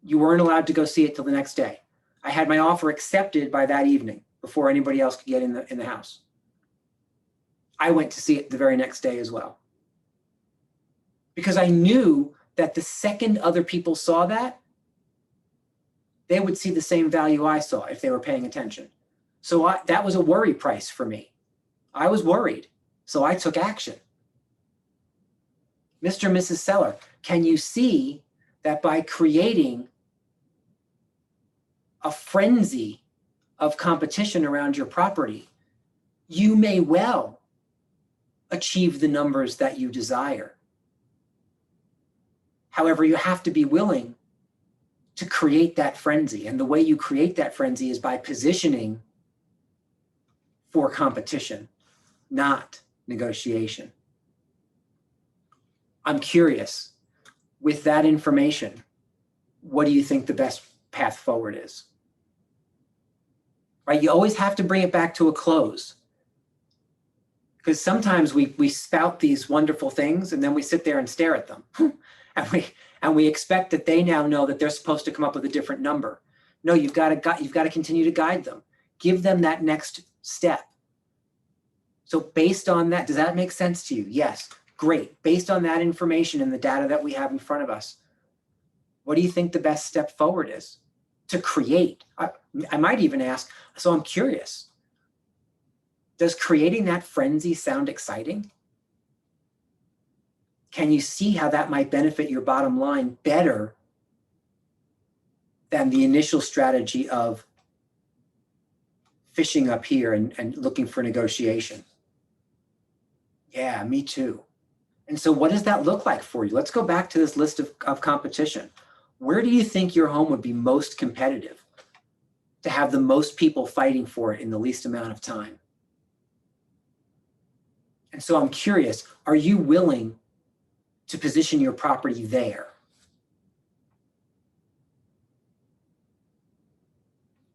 You weren't allowed to go see it till the next day. I had my offer accepted by that evening before anybody else could get in the house. I went to see it the very next day as well. Because I knew that the second other people saw that, they would see the same value I saw if they were paying attention. So that was a worry price for me. I was worried, so I took action. Mr. and Mrs. Seller, can you see that by creating a frenzy of competition around your property, you may well achieve the numbers that you desire? However, you have to be willing to create that frenzy. And the way you create that frenzy is by positioning for competition, not negotiation. I'm curious, with that information, what do you think the best path forward is? Right? You always have to bring it back to a close. Because sometimes we spout these wonderful things and then we sit there and stare at them. and we expect that they now know that they're supposed to come up with a different number. No, you've got to continue to guide them. Give them that next step. So based on that, does that make sense to you? Yes, great. Based on that information and the data that we have in front of us, what do you think the best step forward is to create? I might even ask, so I'm curious, does creating that frenzy sound exciting? Can you see how that might benefit your bottom line better than the initial strategy of fishing up here and looking for negotiation? Yeah, me too. And so what does that look like for you? Let's go back to this list of competition. Where do you think your home would be most competitive to have the most people fighting for it in the least amount of time? And so I'm curious, are you willing to position your property there?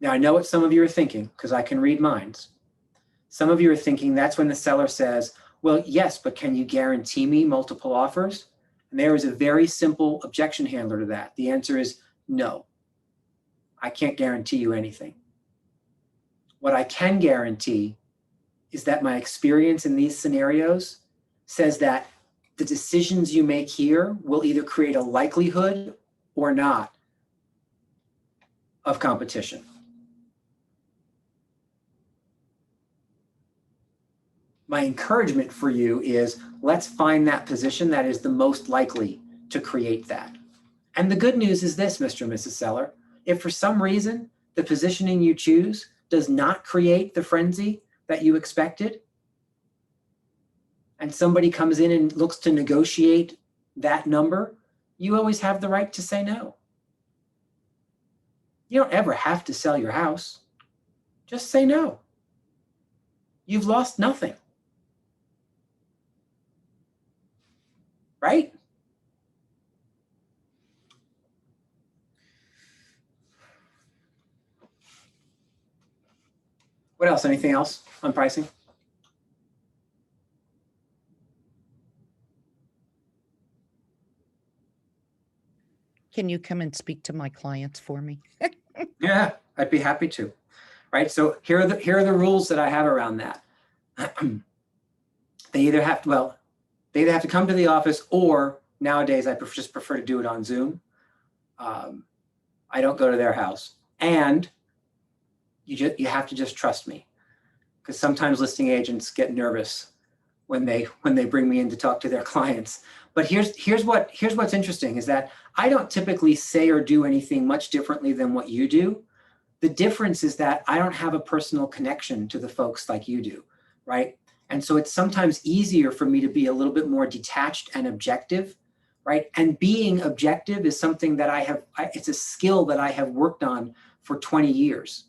Now, I know what some of you are thinking, because I can read minds. Some of you are thinking that's when the seller says, well, yes, but can you guarantee me multiple offers? And there is a very simple objection handler to that. The answer is no. I can't guarantee you anything. What I can guarantee is that my experience in these scenarios says that the decisions you make here will either create a likelihood or not of competition. My encouragement for you is let's find that position that is the most likely to create that. And the good news is this, Mr. and Mrs. Seller, if for some reason the positioning you choose does not create the frenzy that you expected, and somebody comes in and looks to negotiate that number, you always have the right to say no. You don't ever have to sell your house. Just say no. You've lost nothing. Right? What else? Anything else on pricing? Can you come and speak to my clients for me? Yeah, I'd be happy to. Right? So here are the rules that I have around that. They either have to come to the office, or nowadays I just prefer to do it on Zoom. I don't go to their house, and you have to just trust me, because sometimes listing agents get nervous when they bring me in to talk to their clients. But here's what's interesting is that I don't typically say or do anything much differently than what you do. The difference is that I don't have a personal connection to the folks like you do, right? And so it's sometimes easier for me to be a little bit more detached and objective, right? And being objective is something that it's a skill that I have worked on for 20 years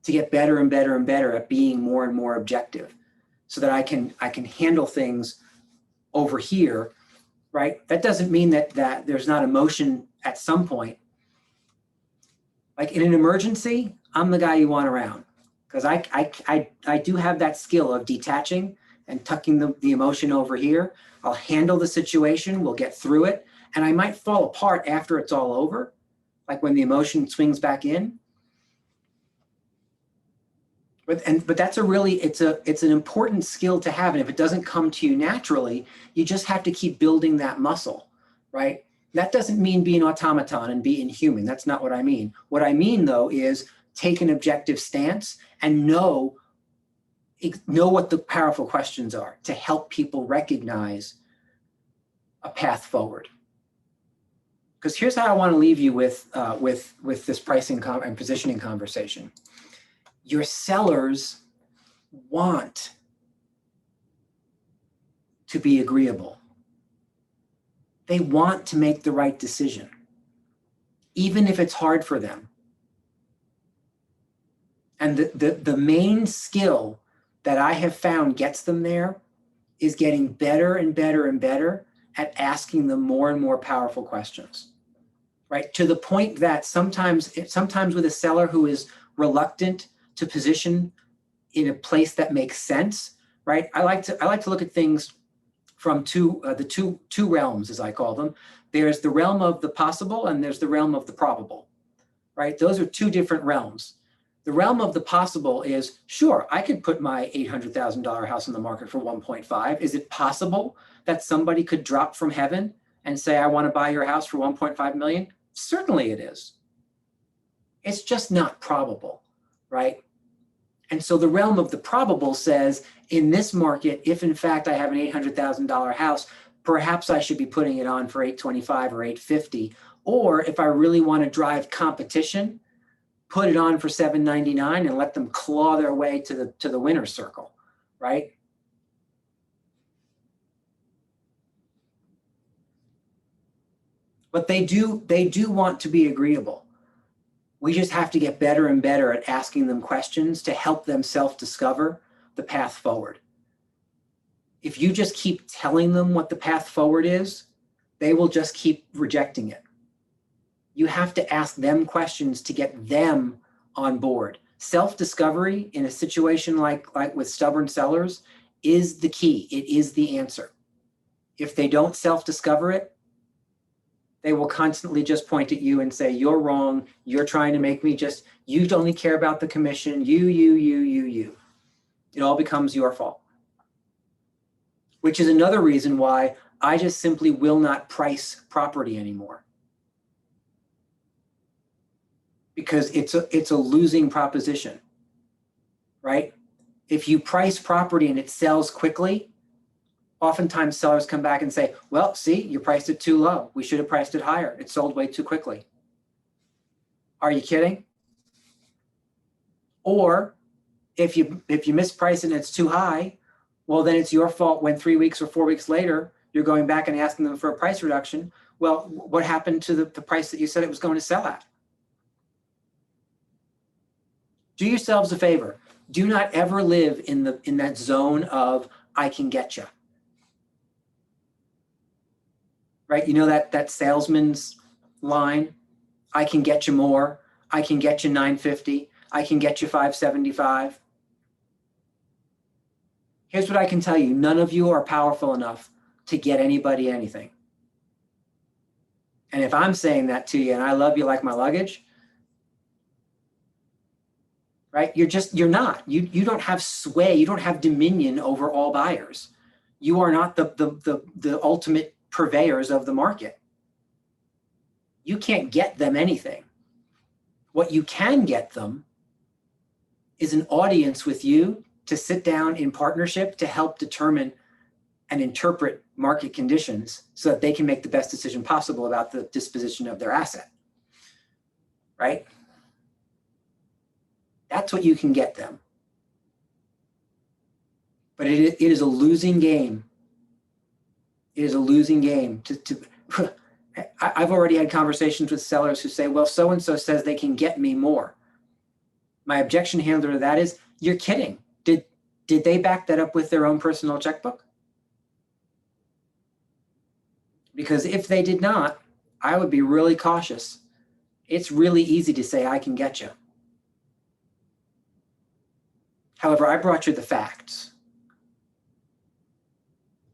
to get better and better and better at being more and more objective, so that I can handle things over here, right? That doesn't mean that there's not emotion at some point. Like in an emergency, I'm the guy you want around, because I do have that skill of detaching and tucking the emotion over here. I'll handle the situation, we'll get through it, and I might fall apart after it's all over, like when the emotion swings back in. But that's it's an important skill to have, and if it doesn't come to you naturally, you just have to keep building that muscle, right? That doesn't mean be an automaton and be inhuman. That's not what I mean. What I mean, though, is take an objective stance and know what the powerful questions are to help people recognize a path forward. Because here's how I want to leave you with this pricing and positioning conversation. Your sellers want to be agreeable. They want to make the right decision, even if it's hard for them. And the main skill that I have found gets them there is getting better and better and better at asking them more and more powerful questions, right? To the point that sometimes with a seller who is reluctant to position in a place that makes sense, right? I like to look at things from the two realms, as I call them. There's the realm of the possible and there's the realm of the probable, right? Those are two different realms. The realm of the possible is, sure, I could put my $800,000 house on the market for 1.5. Is it possible that somebody could drop from heaven and say, I want to buy your house for 1.5 million? Certainly it is. It's just not probable, right? And so the realm of the probable says, in this market, if in fact I have an $800,000 house, perhaps I should be putting it on for $825 or $850. Or if I really want to drive competition, put it on for $799 and let them claw their way to the winner's circle, right? But they do want to be agreeable. We just have to get better and better at asking them questions to help them self-discover the path forward. If you just keep telling them what the path forward is, they will just keep rejecting it. You have to ask them questions to get them on board. Self-discovery in a situation like with stubborn sellers is the key. It is the answer. If they don't self-discover it, They will constantly just point at you and say, you're wrong. You're trying to make me just, you only care about the commission. You. It all becomes your fault. Which is another reason why I just simply will not price property anymore. Because it's a losing proposition, right? If you price property and it sells quickly, oftentimes sellers come back and say, well, see, you priced it too low. We should have priced it higher. It sold way too quickly. Are you kidding? Or if you misprice it and it's too high, well, then it's your fault when 3 weeks or 4 weeks later, you're going back and asking them for a price reduction. Well, what happened to the price that you said it was going to sell at? Do yourselves a favor. Do not ever live in that zone of I can get you. Right? You know that salesman's line, I can get you more. I can get you $950. I can get you $575. Here's what I can tell you. None of you are powerful enough to get anybody anything. And if I'm saying that to you and I love you like my luggage, right? You're not. You don't have sway. You don't have dominion over all buyers. You are not the ultimate purveyors of the market. You can't get them anything. What you can get them is an audience with you to sit down in partnership to help determine and interpret market conditions so that they can make the best decision possible about the disposition of their asset, right? That's what you can get them. But it is a losing game. It is a losing game. I've already had conversations with sellers who say, well, so-and-so says they can get me more. My objection handler to that is, you're kidding. Did they back that up with their own personal checkbook? Because if they did not, I would be really cautious. It's really easy to say, I can get you. However, I brought you the facts.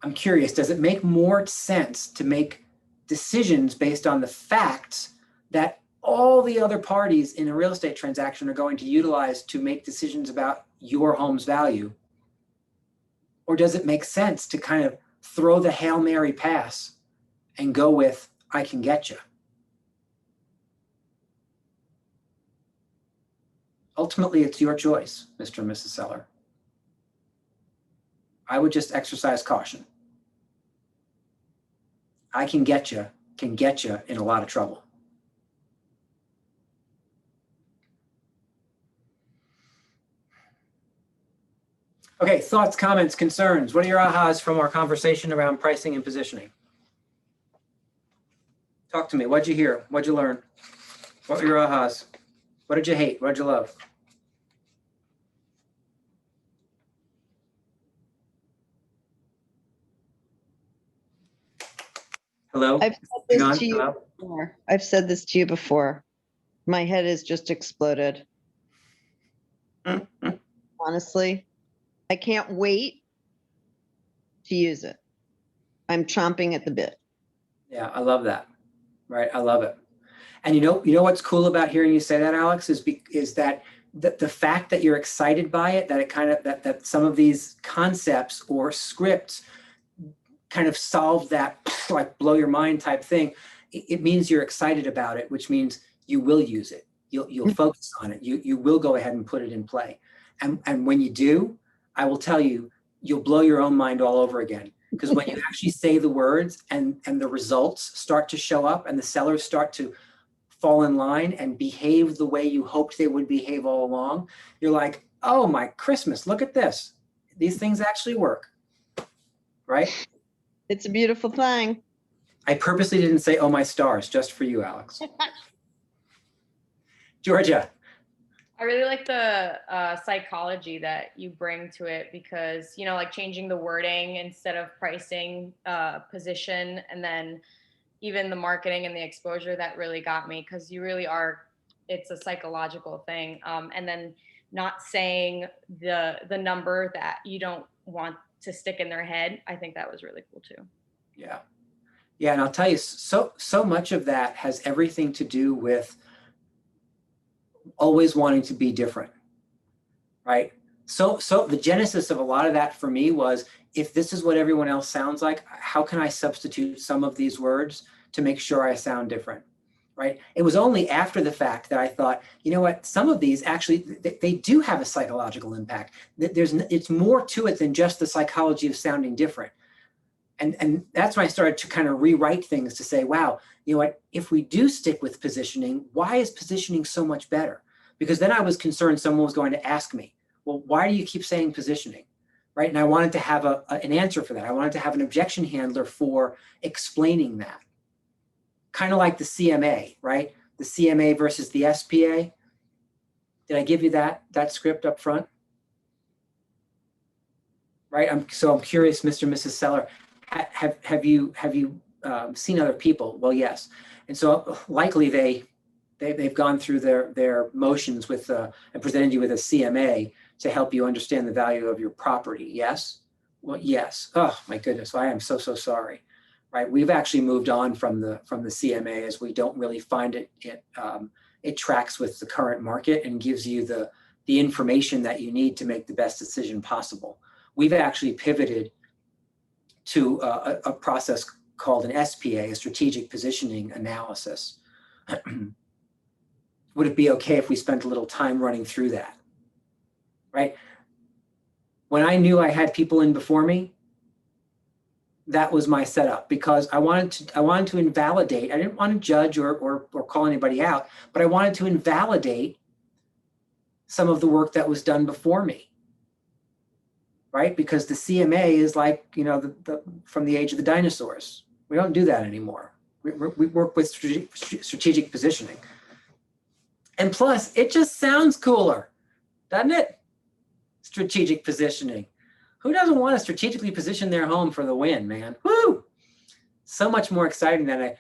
I'm curious, does it make more sense to make decisions based on the facts that all the other parties in a real estate transaction are going to utilize to make decisions about your home's value? Or does it make sense to kind of throw the Hail Mary pass and go with, I can get you? Ultimately, it's your choice, Mr. and Mrs. Seller. I would just exercise caution. I can get you in a lot of trouble. Okay, thoughts, comments, concerns. What are your ahas from our conversation around pricing and positioning? Talk to me. What'd you hear? What'd you learn? What were your ahas? What did you hate? What did you love? Hello? I've said this to you before. I've said this to you before. My head has just exploded. Honestly, I can't wait to use it. I'm chomping at the bit. Yeah, I love that. Right, I love it. And you know what's cool about hearing you say that, Alex, is that the fact that you're excited by it, that it kind of that some of these concepts or scripts kind of solve that like blow your mind type thing. It means you're excited about it, which means you will use it. You'll focus on it. You will go ahead and put it in play. And when you do, I will tell you, you'll blow your own mind all over again. Because when you actually say the words and the results start to show up and the sellers start to fall in line and behave the way you hoped they would behave all along, you're like, oh my Christmas, look at this. These things actually work, right? It's a beautiful thing. I purposely didn't say, oh my stars, just for you, Alex. Georgia. I really like the psychology that you bring to it because, like changing the wording instead of pricing, position, and then even the marketing and the exposure that really got me because you really are, it's a psychological thing. And then not saying the number that you don't want to stick in their head. I think that was really cool too. Yeah. Yeah, and I'll tell you, so much of that has everything to do with always wanting to be different, right? So the genesis of a lot of that for me was, if this is what everyone else sounds like, how can I substitute some of these words to make sure I sound different, right? It was only after the fact that I thought, you know what, some of these actually, they do have a psychological impact. It's more to it than just the psychology of sounding different. And that's when I started to kind of rewrite things to say, wow, you know what, if we do stick with positioning, why is positioning so much better? Because then I was concerned someone was going to ask me, well, why do you keep saying positioning, right? And I wanted to have an answer for that. I wanted to have an objection handler for explaining that. Kind of like the CMA, right? The CMA versus the SPA. Did I give you that script up front? Right, I'm curious, Mr. and Mrs. Seller, have you seen other people? Well, yes. And so likely they've gone through their motions with and presented you with a CMA to help you understand the value of your property. Yes? Well, yes. Oh my goodness, I am so sorry. Right? We've actually moved on from the CMA, as we don't really find it tracks with the current market and gives you the information that you need to make the best decision possible. We've actually pivoted to a process called an SPA, a strategic positioning analysis. Would it be okay if we spent a little time running through that? Right? When I knew I had people in before me, that was my setup, because I wanted to invalidate. I didn't want to judge or call anybody out, but I wanted to invalidate some of the work that was done before me. Right? Because the CMA is like, you know, from the age of the dinosaurs. We don't do that anymore. We work with strategic positioning. And plus, it just sounds cooler, doesn't it? Strategic positioning. Who doesn't want to strategically position their home for the win, man? Woo! So much more exciting than a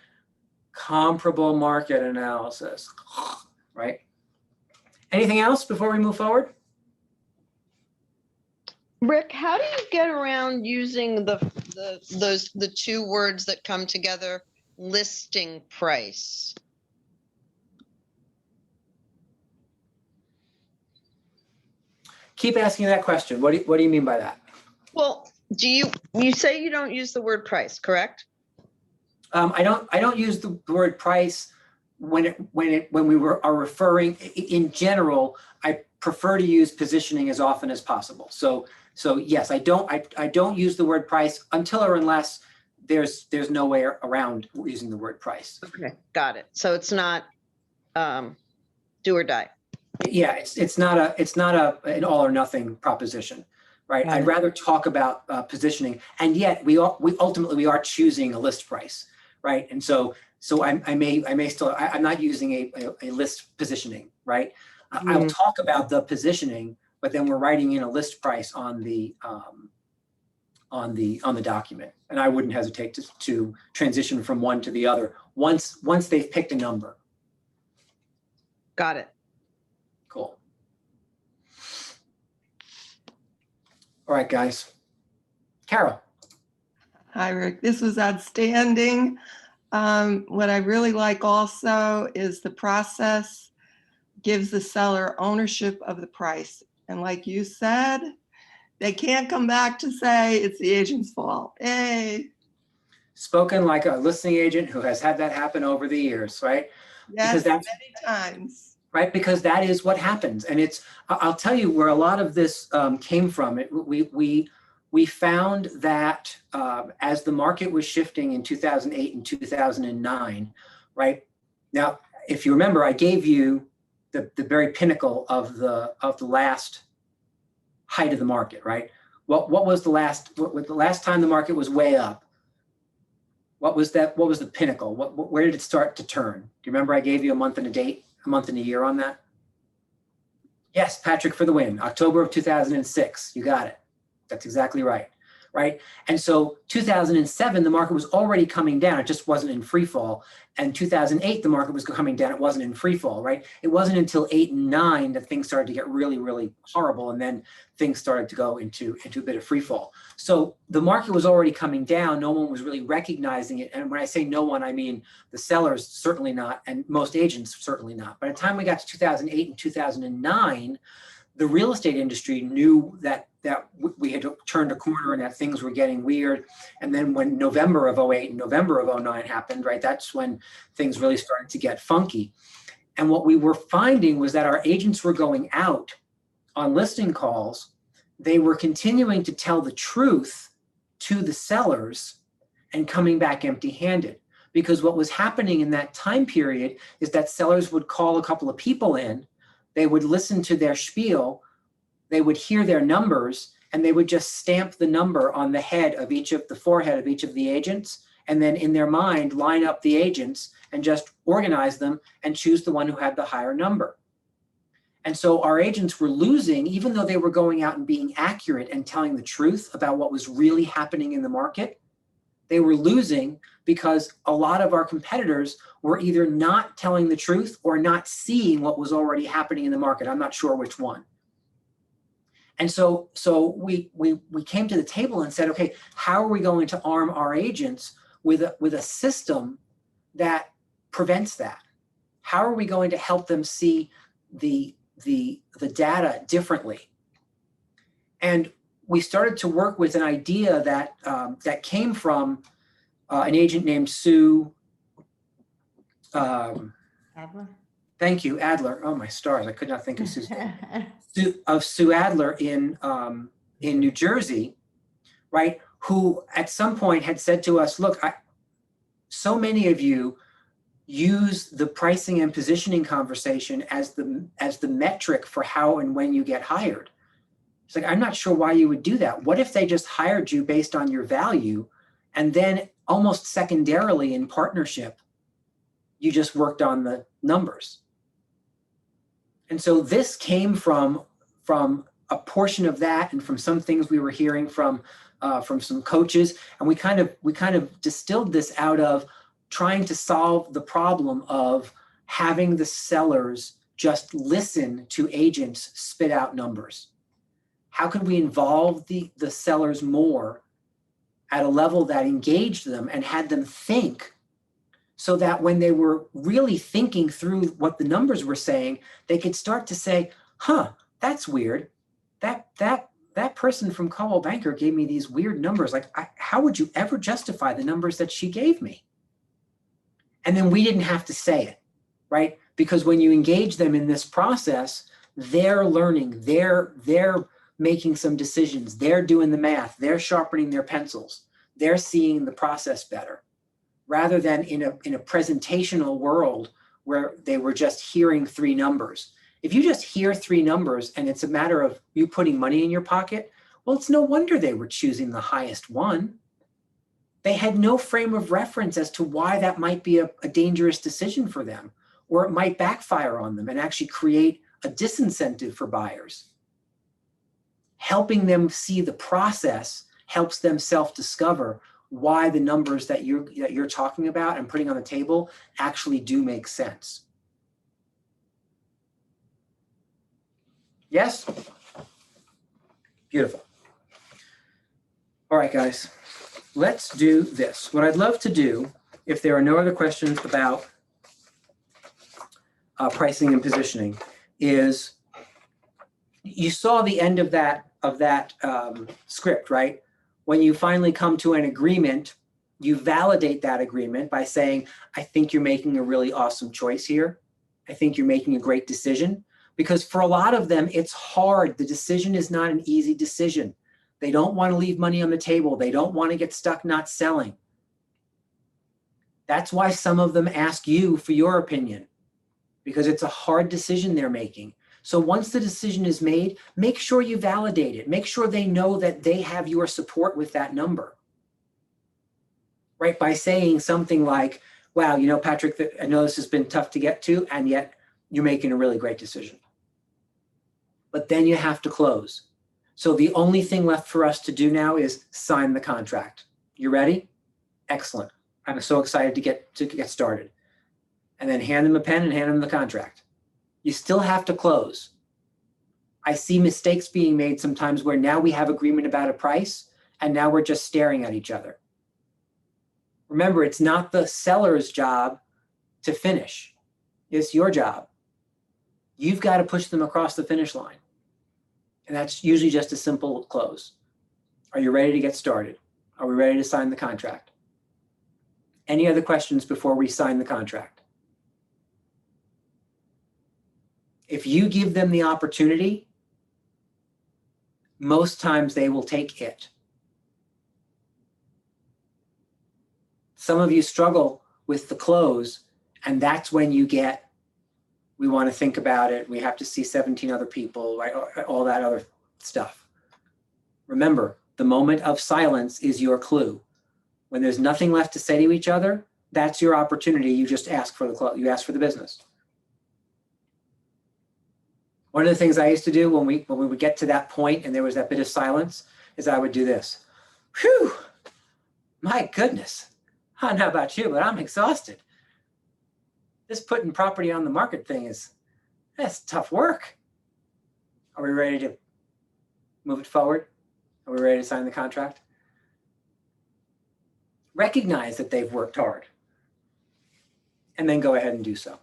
comparable market analysis, right? Anything else before we move forward? Rick, how do you get around using the two words that come together, listing price? Keep asking that question. What do you mean by that? Well, you say you don't use the word price, correct? I don't use the word price when we are referring in general. I prefer to use positioning as often as possible. So yes, I don't use the word price until or unless there's no way around using the word price. Okay, got it. So it's not do or die. Yeah, it's not an all or nothing proposition, right? I'd rather talk about positioning, and yet we ultimately are choosing a list price, right? And so I may still, I'm not using a list positioning, right? I'll talk about the positioning, but then we're writing in a list price on the document, and I wouldn't hesitate to transition from one to the other once they've picked a number. Got it. Cool. All right, guys. Carol. Hi, Rick. This was outstanding. What I really like also is the process gives the seller ownership of the price. And like you said, they can't come back to say it's the agent's fault. Hey. Spoken like a listing agent who has had that happen over the years, right? Yes, many times. Right, because that is what happens. And I'll tell you where a lot of this came from. We found that as the market was shifting in 2008 and 2009, right? Now, if you remember, I gave you the very pinnacle of the last height of the market, right? What was the last time the market was way up? What was that? What was the pinnacle? Where did it start to turn? Do you remember I gave you a month and a year on that? Yes, Patrick for the win. October of 2006. You got it. That's exactly right. right? And so 2007, the market was already coming down. It just wasn't in free fall. And 2008, the market was coming down. It wasn't in free fall, right? It wasn't until 8 and 9 that things started to get really, really horrible. And then things started to go into a bit of free fall. So the market was already coming down. No one was really recognizing it. And when I say no one, I mean the sellers, certainly not, and most agents, certainly not. By the time we got to 2008 and 2009, the real estate industry knew that we had turned a corner and that things were getting weird. And then when November of 08 and November of 09 happened, right, that's when things really started to get funky. And what we were finding was that our agents were going out on listing calls. They were continuing to tell the truth to the sellers and coming back empty-handed. Because what was happening in that time period is that sellers would call a couple of people in, they would listen to their spiel, they would hear their numbers, and they would just stamp the number on the head of the forehead of each of the agents, and then in their mind line up the agents and just organize them and choose the one who had the higher number. And so our agents were losing, even though they were going out and being accurate and telling the truth about what was really happening in the market, they were losing because a lot of our competitors were either not telling the truth or not seeing what was already happening in the market. I'm not sure which one. And so we came to the table and said, okay, how are we going to arm our agents with a system that prevents that? How are we going to help them see the data differently? And we started to work with an idea that came from an agent named Sue. Adler? Thank you, Adler. Oh my stars! I could not think of Sue's name. Sue Adler in New Jersey, right? Who at some point had said to us, "Look, so many of you use the pricing and positioning conversation as the metric for how and when you get hired." It's like, I'm not sure why you would do that. What if they just hired you based on your value, and then almost secondarily in partnership, you just worked on the numbers? And so this came from a portion of that, and from some things we were hearing from some coaches, and we kind of distilled this out of trying to solve the problem of having the sellers just listen to agents spit out numbers. How could we involve the sellers more at a level that engaged them and had them think, so that when they were really thinking through what the numbers were saying, they could start to say, huh, that's weird. That person from Coldwell Banker gave me these weird numbers. Like, how would you ever justify the numbers that she gave me? And then we didn't have to say it, right? Because when you engage them in this process, they're learning, they're making some decisions, they're doing the math, they're sharpening their pencils, they're seeing the process better, rather than in a presentational world where they were just hearing 3 numbers. If you just hear 3 numbers and it's a matter of you putting money in your pocket, well, it's no wonder they were choosing the highest one. They had no frame of reference as to why that might be a dangerous decision for them, or it might backfire on them and actually create a disincentive for buyers. Helping them see the process helps them self-discover why the numbers that you're talking about and putting on the table actually do make sense. Yes? Beautiful. All right, guys, let's do this. What I'd love to do, if there are no other questions about pricing and positioning, is you saw the end of that script, right? When you finally come to an agreement, you validate that agreement by saying, I think you're making a really awesome choice here. I think you're making a great decision. Because for a lot of them, it's hard. The decision is not an easy decision. They don't want to leave money on the table. They don't want to get stuck not selling. That's why some of them ask you for your opinion, because it's a hard decision they're making. So once the decision is made, make sure you validate it. Make sure they know that they have your support with that number, right? By saying something like, wow, you know, Patrick, I know this has been tough to get to, and yet you're making a really great decision. But then you have to close. So the only thing left for us to do now is sign the contract. You ready? Excellent. I'm so excited to get started. And then hand them a pen and hand them the contract. You still have to close. I see mistakes being made sometimes where now we have agreement about a price and now we're just staring at each other. Remember, it's not the seller's job to finish. It's your job. You've got to push them across the finish line. And that's usually just a simple close. Are you ready to get started? Are we ready to sign the contract? Any other questions before we sign the contract? If you give them the opportunity, most times they will take it. Some of you struggle with the close, and that's when you get, we want to think about it, we have to see 17 other people, right? All that other stuff. Remember, the moment of silence is your clue. When there's nothing left to say to each other, that's your opportunity. You just ask for the close, you ask for the business. One of the things I used to do when we would get to that point and there was that bit of silence is I would do this. Whew, my goodness. I don't know about you, but I'm exhausted. This putting property on the market thing that's tough work. Are we ready to move it forward? Are we ready to sign the contract? Recognize that they've worked hard and then go ahead and do so.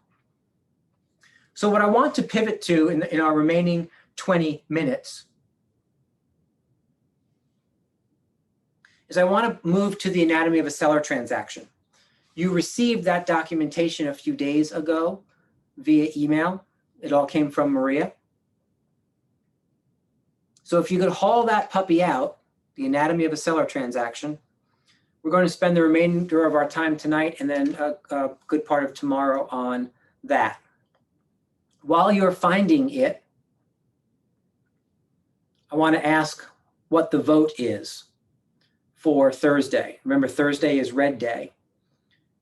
So what I want to pivot to in our remaining 20 minutes is I want to move to the anatomy of a seller transaction. You received that documentation a few days ago via email. It all came from Maria. So if you could haul that puppy out, the anatomy of a seller transaction, we're going to spend the remainder of our time tonight and then a good part of tomorrow on that. While you're finding it, I want to ask what the vote is for Thursday. Remember, Thursday is red day.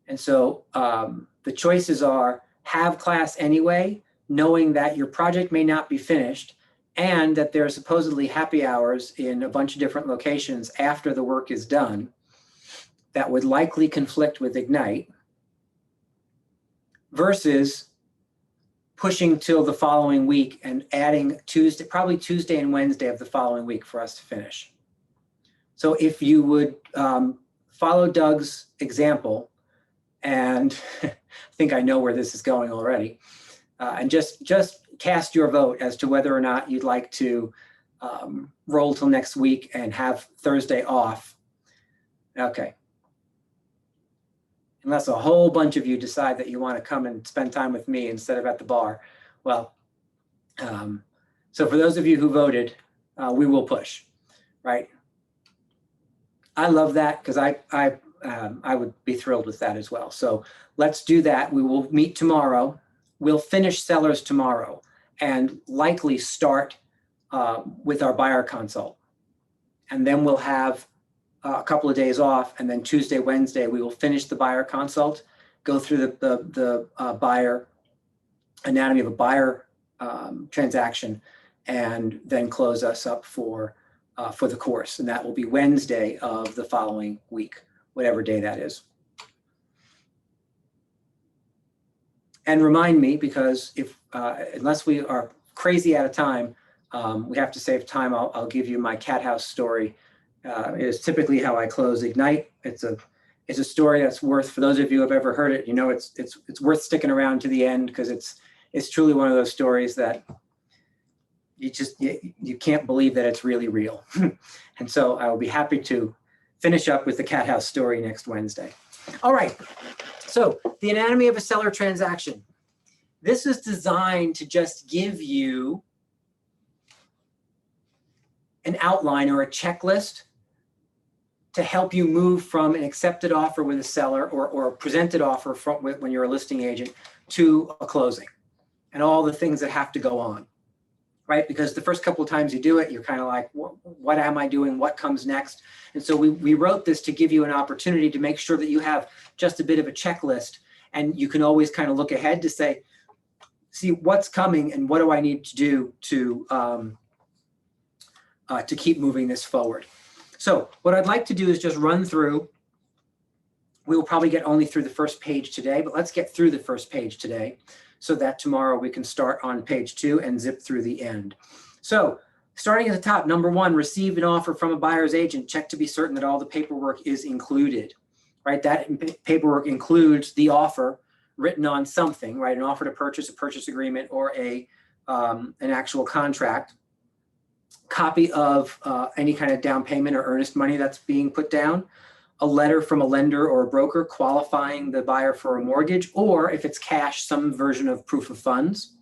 And so the choices are have class anyway, knowing that your project may not be finished and that there are supposedly happy hours in a bunch of different locations after the work is done that would likely conflict with Ignite, versus pushing till the following week and adding Tuesday, probably Tuesday and Wednesday of the following week for us to finish. So if you would follow Doug's example, and I think I know where this is going already, and just cast your vote as to whether or not you'd like to roll till next week and have Thursday off. Okay. Unless a whole bunch of you decide that you want to come and spend time with me instead of at the bar. Well, so for those of you who voted, we will push, right? I love that because I would be thrilled with that as well. So let's do that. We will meet tomorrow. We'll finish sellers tomorrow and likely start with our buyer consult. And then we'll have a couple of days off, and then Tuesday, Wednesday, we will finish the buyer consult, go through the buyer anatomy of a buyer transaction, and then close us up for the course. And that will be Wednesday of the following week, whatever day that is. And remind me, because if unless we are crazy out of time, we have to save time. I'll give you my cat house story. Is typically how I close Ignite. It's a story that's worth, for those of you who have ever heard it, you know, it's worth sticking around to the end, because it's truly one of those stories that you can't believe that it's really real. And so I will be happy to finish up with the cat house story next Wednesday. All right. So the anatomy of a seller transaction. This is designed to just give you an outline or a checklist to help you move from an accepted offer with a seller or a presented offer when you're a listing agent to a closing, and all the things that have to go on, right? Because the first couple of times you do it, you're kind of like, what am I doing? What comes next? And so we wrote this to give you an opportunity to make sure that you have just a bit of a checklist, and you can always kind of look ahead to say, see what's coming and what do I need to do to to keep moving this forward. So what I'd like to do is just run through. We will probably get only through the first page today, but let's get through the first page today so that tomorrow we can start on page 2 and zip through the end. So starting at the top, number 1, receive an offer from a buyer's agent. Check to be certain that all the paperwork is included, right? That paperwork includes the offer written on something, right? An offer to purchase, a purchase agreement, or an actual contract. Copy of any kind of down payment or earnest money that's being put down. A letter from a lender or a broker qualifying the buyer for a mortgage, or if it's cash, some version of proof of funds.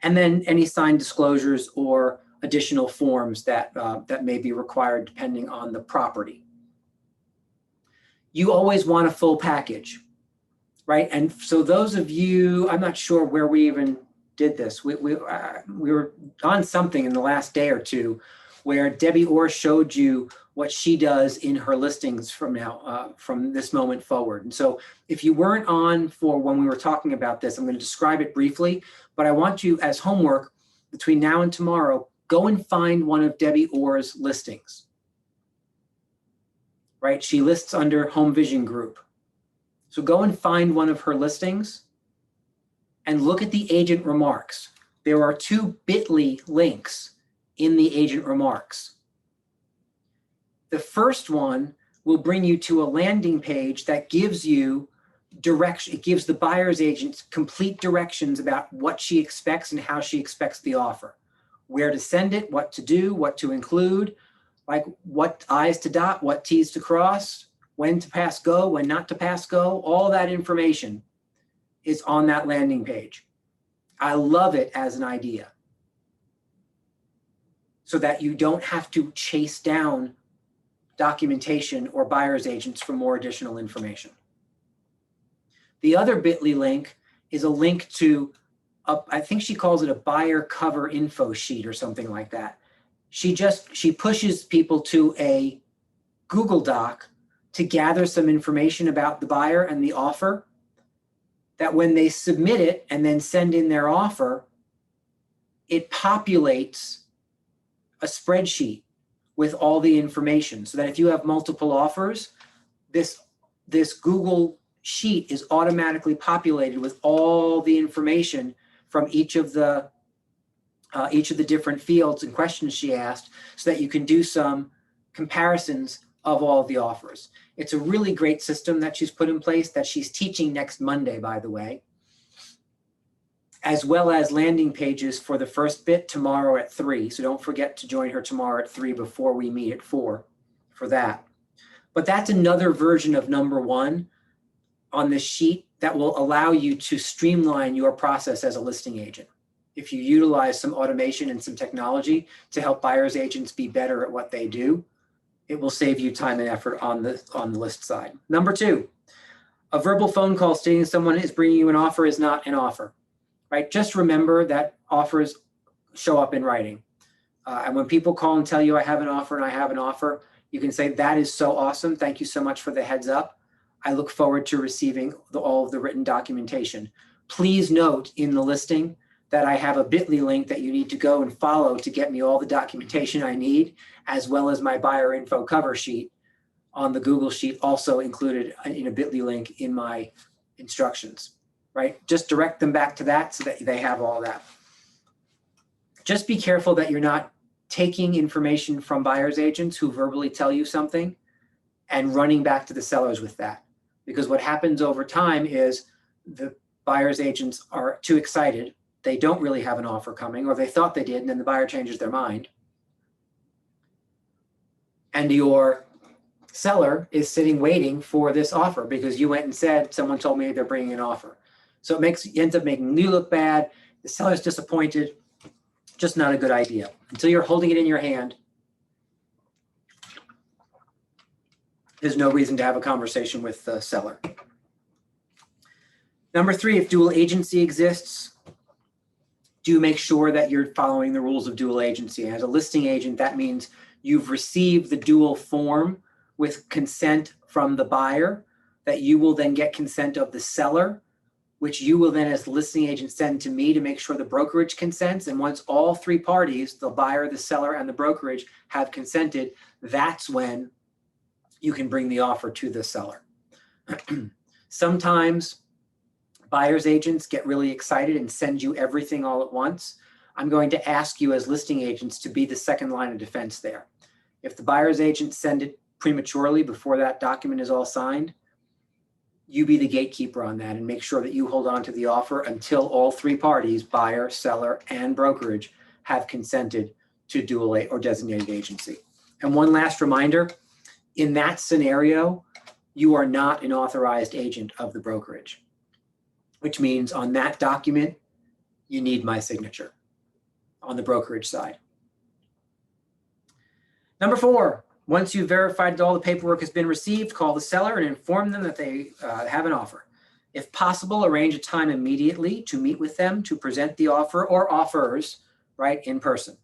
And then any signed disclosures or additional forms that may be required depending on the property. You always want a full package, right? And so those of you, I'm not sure where we even did this. We were on something in the last day or two where Debbie Orr showed you what she does in her listings from this moment forward. And so if you weren't on for when we were talking about this, I'm going to describe it briefly, but I want you as homework between now and tomorrow, go and find one of Debbie Orr's listings, right? She lists under Home Vision Group. So go and find one of her listings and look at the agent remarks. There are 2 bit.ly links in the agent remarks. The first one will bring you to a landing page that gives you direction. It gives the buyer's agent complete directions about what she expects and how she expects the offer, where to send it, what to do, what to include, like what I's to dot, what T's to cross, when to pass go, when not to pass go. All that information is on that landing page. I love it as an idea, so that you don't have to chase down documentation or buyer's agents for more additional information. The other bit.ly link is a link to, I think she calls it a buyer cover info sheet or something like that. She pushes people to a Google Doc to gather some information about the buyer and the offer, that when they submit it and then send in their offer, it populates a spreadsheet with all the information, so that if you have multiple offers, this Google sheet is automatically populated with all the information from each of the different fields and questions she asked, so that you can do some comparisons of all of the offers. It's a really great system that she's put in place, that she's teaching next Monday, by the way, as well as landing pages for the first bit tomorrow at 3. So don't forget to join her tomorrow at 3 before we meet at 4 for that. But that's another version of number 1 on this sheet that will allow you to streamline your process as a listing agent. If you utilize some automation and some technology to help buyer's agents be better at what they do, it will save you time and effort on the list side. Number 2, a verbal phone call stating someone is bringing you an offer is not an offer. Right? Just remember that offers show up in writing. And when people call and tell you I have an offer and I have an offer, you can say, that is so awesome. Thank you so much for the heads up. I look forward to receiving all of the written documentation. Please note in the listing that I have a bit.ly link that you need to go and follow to get me all the documentation I need, as well as my buyer info cover sheet on the Google sheet, also included in a bit.ly link in my instructions. Right? Just direct them back to that so that they have all that. Just be careful that you're not taking information from buyer's agents who verbally tell you something and running back to the sellers with that. Because what happens over time is the buyer's agents are too excited. They don't really have an offer coming, or they thought they did, and then the buyer changes their mind. And your seller is sitting waiting for this offer because you went and said, someone told me they're bringing an offer. So it ends up making you look bad. The seller's disappointed. Just not a good idea. Until you're holding it in your hand, there's no reason to have a conversation with the seller. Number 3, if dual agency exists, do make sure that you're following the rules of dual agency. As a listing agent, that means you've received the dual form with consent from the buyer, that you will then get consent of the seller which you will then as the listing agent send to me to make sure the brokerage consents. And once all three parties, the buyer, the seller, and the brokerage have consented, that's when you can bring the offer to the seller. Sometimes buyer's agents get really excited and send you everything all at once. I'm going to ask you as listing agents to be the second line of defense there. If the buyer's agent send it prematurely before that document is all signed, you be the gatekeeper on that and make sure that you hold on to the offer until all three parties, buyer, seller, and brokerage, have consented to dual or designated agency. And one last reminder, in that scenario, you are not an authorized agent of the brokerage, which means on that document, you need my signature on the brokerage side. Number 4, once you've verified that all the paperwork has been received, call the seller and inform them that they have an offer. If possible, arrange a time immediately to meet with them to present the offer or offers, right, in person.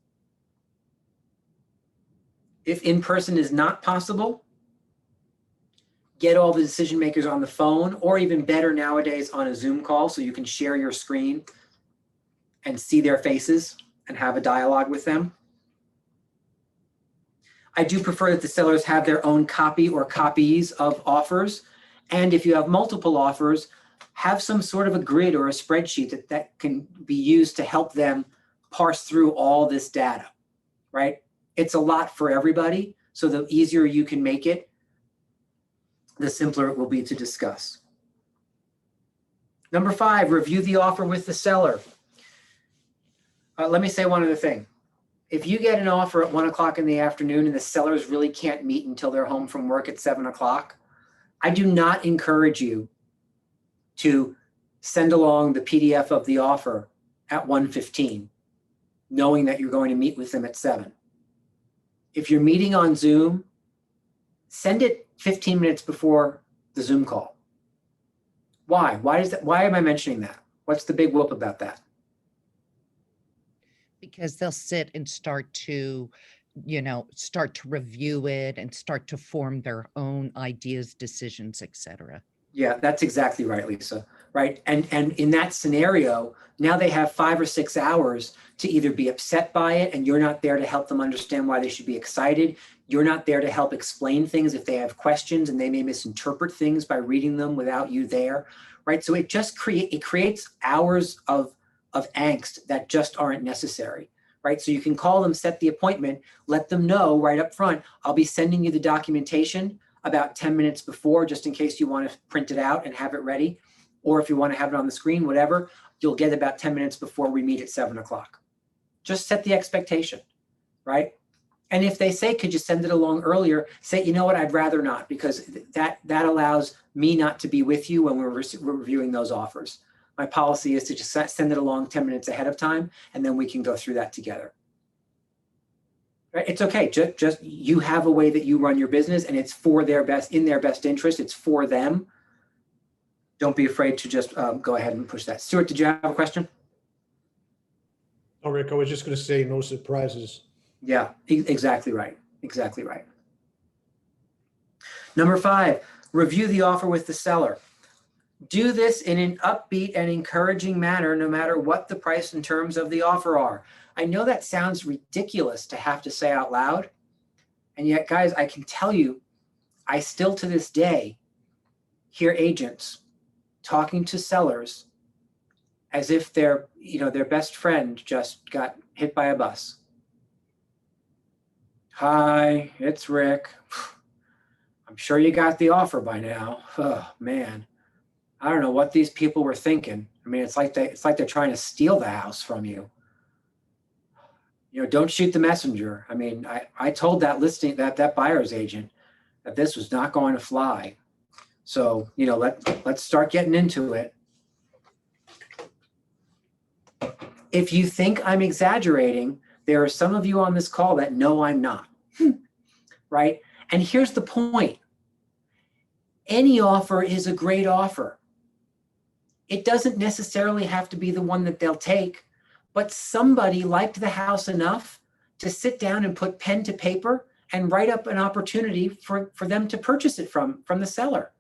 If in person is not possible, get all the decision makers on the phone, or even better nowadays on a Zoom call so you can share your screen and see their faces and have a dialogue with them. I do prefer that the sellers have their own copy or copies of offers. And if you have multiple offers, have some sort of a grid or a spreadsheet that can be used to help them parse through all this data, right? It's a lot for everybody. So the easier you can make it, the simpler it will be to discuss. Number 5, review the offer with the seller. Let me say one other thing. If you get an offer at 1 o'clock in the afternoon and the sellers really can't meet until they're home from work at 7 o'clock, I do not encourage you to send along the PDF of the offer at 1:15, knowing that you're going to meet with them at 7. If you're meeting on Zoom, send it 15 minutes before the Zoom call. Why? Why am I mentioning that? What's the big whoop about that? Because they'll sit and start to review it and start to form their own ideas, decisions, etc. Yeah, that's exactly right, Lisa. Right. And in that scenario, now they have 5 or 6 hours to either be upset by it and you're not there to help them understand why they should be excited. You're not there to help explain things if they have questions and they may misinterpret things by reading them without you there. Right. So it just creates hours of angst that just aren't necessary. Right. So you can call them, set the appointment, let them know right up front, I'll be sending you the documentation about 10 minutes before, just in case you want to print it out and have it ready. Or if you want to have it on the screen, whatever, you'll get about 10 minutes before we meet at 7 o'clock. Just set the expectation, right? And if they say, could you send it along earlier? Say, you know what, I'd rather not, because that allows me not to be with you when we're reviewing those offers. My policy is to just send it along 10 minutes ahead of time, and then we can go through that together. Right? It's okay. Just you have a way that you run your business, and it's for their best, in their best interest. It's for them. Don't be afraid to just go ahead and push that. Stuart, did you have a question? Oh, Rick, I was just going to say no surprises. Yeah, exactly right. Exactly right. Number 5, review the offer with the seller. Do this in an upbeat and encouraging manner, no matter what the price and terms of the offer are. I know that sounds ridiculous to have to say out loud. And yet, guys, I can tell you, I still to this day hear agents talking to sellers as if their best friend just got hit by a bus. Hi, it's Rick. I'm sure you got the offer by now. Oh, man. I don't know what these people were thinking. I mean, it's like they're trying to steal the house from you. Don't shoot the messenger. I mean, I told that that buyer's agent that this was not going to fly. So, let's start getting into it. If you think I'm exaggerating, there are some of you on this call that know I'm not, right? And here's the point. Any offer is a great offer. It doesn't necessarily have to be the one that they'll take, but somebody liked the house enough to sit down and put pen to paper and write up an opportunity for them to purchase it from the seller.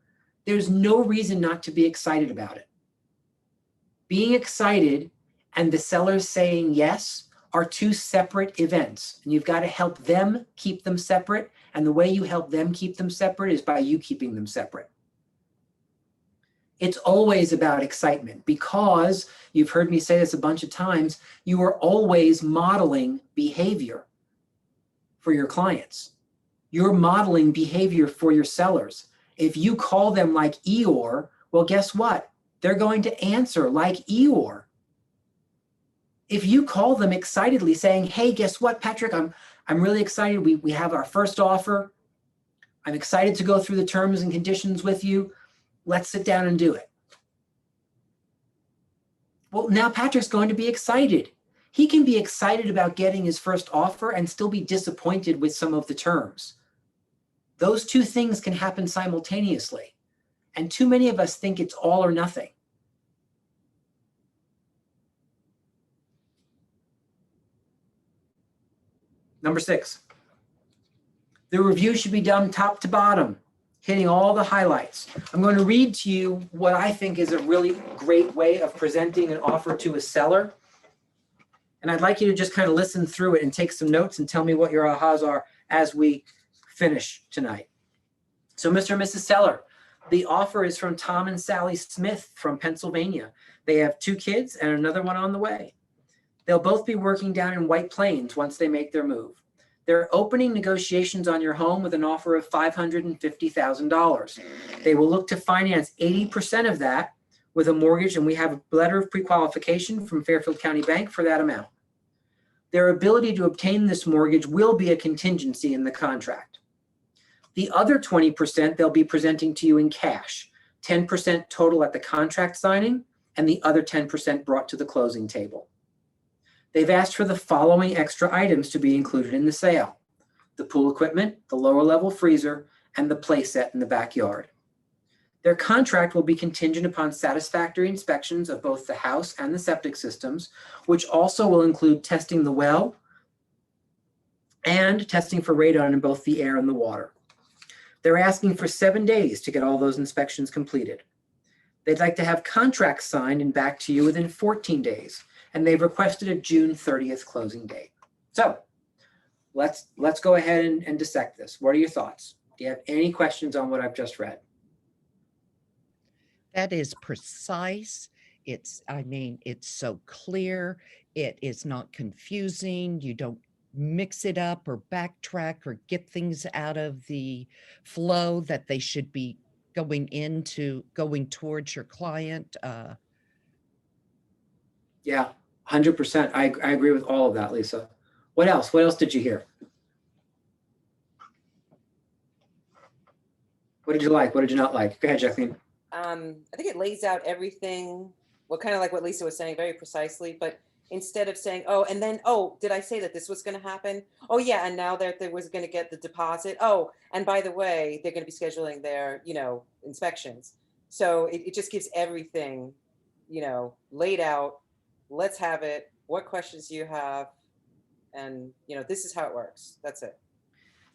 There's no reason not to be excited about it. Being excited and the seller saying yes are two separate events. And you've got to help them keep them separate. And the way you help them keep them separate is by you keeping them separate. It's always about excitement, because you've heard me say this a bunch of times, you are always modeling behavior for your clients. You're modeling behavior for your sellers. If you call them like Eeyore, well, guess what? They're going to answer like Eeyore. If you call them excitedly saying, hey, guess what, Patrick, I'm really excited. We have our first offer. I'm excited to go through the terms and conditions with you. Let's sit down and do it. Well, now Patrick's going to be excited. He can be excited about getting his first offer and still be disappointed with some of the terms. Those two things can happen simultaneously. And too many of us think it's all or nothing. Number 6, the review should be done top to bottom, hitting all the highlights. I'm going to read to you what I think is a really great way of presenting an offer to a seller. And I'd like you to just kind of listen through it and take some notes and tell me what your ahas are as we finish tonight. So Mr. and Mrs. Seller, the offer is from Tom and Sally Smith from Pennsylvania. They have 2 kids and another one on the way. They'll both be working down in White Plains once they make their move. They're opening negotiations on your home with an offer of $550,000. They will look to finance 80% of that with a mortgage, and we have a letter of pre-qualification from Fairfield County Bank for that amount. Their ability to obtain this mortgage will be a contingency in the contract. The other 20% they'll be presenting to you in cash, 10% total at the contract signing, and the other 10% brought to the closing table. They've asked for the following extra items to be included in the sale: the pool equipment, the lower level freezer, and the play set in the backyard. Their contract will be contingent upon satisfactory inspections of both the house and the septic systems, which also will include testing the well and testing for radon in both the air and the water. They're asking for 7 days to get all those inspections completed. They'd like to have contracts signed and back to you within 14 days. And they've requested a June 30th closing date. So let's go ahead and dissect this. What are your thoughts? Do you have any questions on what I've just read? That is precise. It's so clear. It is not confusing. You don't mix it up or backtrack or get things out of the flow that they should be going towards your client. Yeah, 100%. I agree with all of that, Lisa. What else? What else did you hear? What did you like? What did you not like? Go ahead, Jacqueline. I think it lays out everything, well, kind of like what Lisa was saying, very precisely, but instead of saying, oh, and then, oh, did I say that this was going to happen? Oh, yeah, and now that they was going to get the deposit. Oh, and by the way, they're going to be scheduling their, inspections. So it just gives everything, laid out. Let's have it. What questions do you have? And, this is how it works. That's it.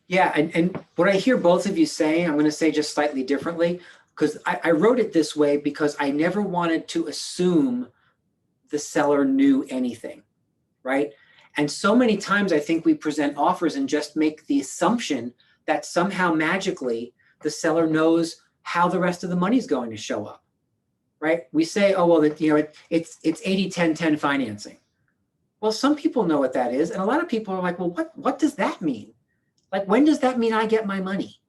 Yeah, and what I hear both of you saying, I'm going to say just slightly differently, because I wrote it this way because I never wanted to assume the seller knew anything, right? And so many times I think we present offers and just make the assumption that somehow magically the seller knows how the rest of the money is going to show up, right? We say, oh, well, it's 80-10-10 financing. Well, some people know what that is. And a lot of people are like, well, what does that mean? Like, when does that mean I get my money?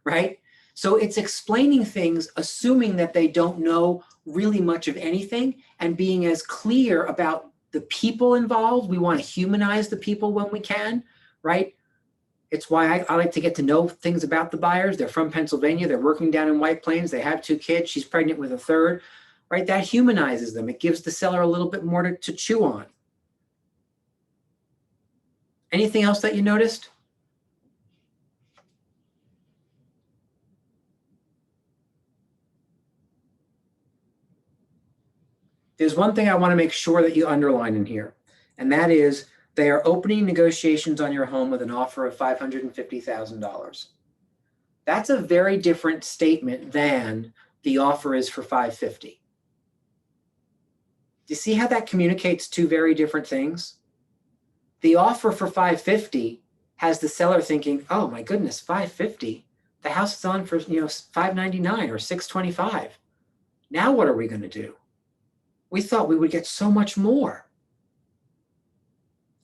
Right? So it's explaining things, assuming that they don't know really much of anything, and being as clear about the people involved. We want to humanize the people when we can, right? It's why I like to get to know things about the buyers. They're from Pennsylvania. They're working down in White Plains. They have 2 kids. She's pregnant with a 3rd, right? That humanizes them. It gives the seller a little bit more to chew on. Anything else that you noticed? There's one thing I want to make sure that you underline in here, and that is they are opening negotiations on your home with an offer of $550,000. That's a very different statement than the offer is for $550. Do you see how that communicates two very different things? The offer for 550 has the seller thinking, oh my goodness, 550. The house is on for 599 or 625. Now what are we going to do? We thought we would get so much more.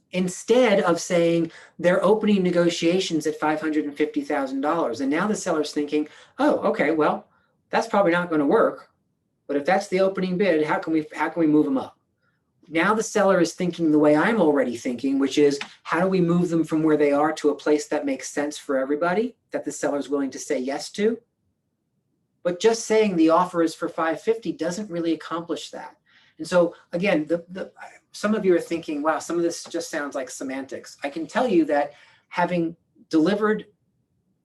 Instead of saying they're opening negotiations at $550,000. And now the seller's thinking, oh, okay, well, that's probably not going to work. But if that's the opening bid, how can we move them up? Now the seller is thinking the way I'm already thinking, which is how do we move them from where they are to a place that makes sense for everybody, that the seller's willing to say yes to? But just saying the offer is for 550 doesn't really accomplish that. And so again, some of you are thinking, wow, some of this just sounds like semantics. I can tell you that having delivered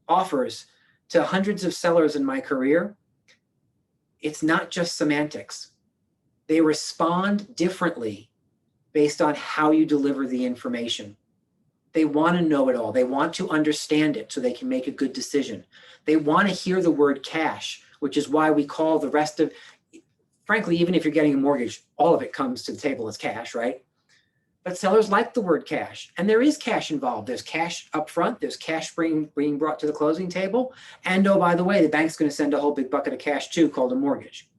offers to hundreds of sellers in my career, it's not just semantics. They respond differently based on how you deliver the information. They want to know it all. They want to understand it so they can make a good decision. They want to hear the word cash, which is why we call the rest of, frankly, even if you're getting a mortgage, all of it comes to the table as cash, right? But sellers like the word cash, and there is cash involved. There's cash up front, there's cash being brought to the closing table, and oh, by the way, the bank's going to send a whole big bucket of cash too, called a mortgage.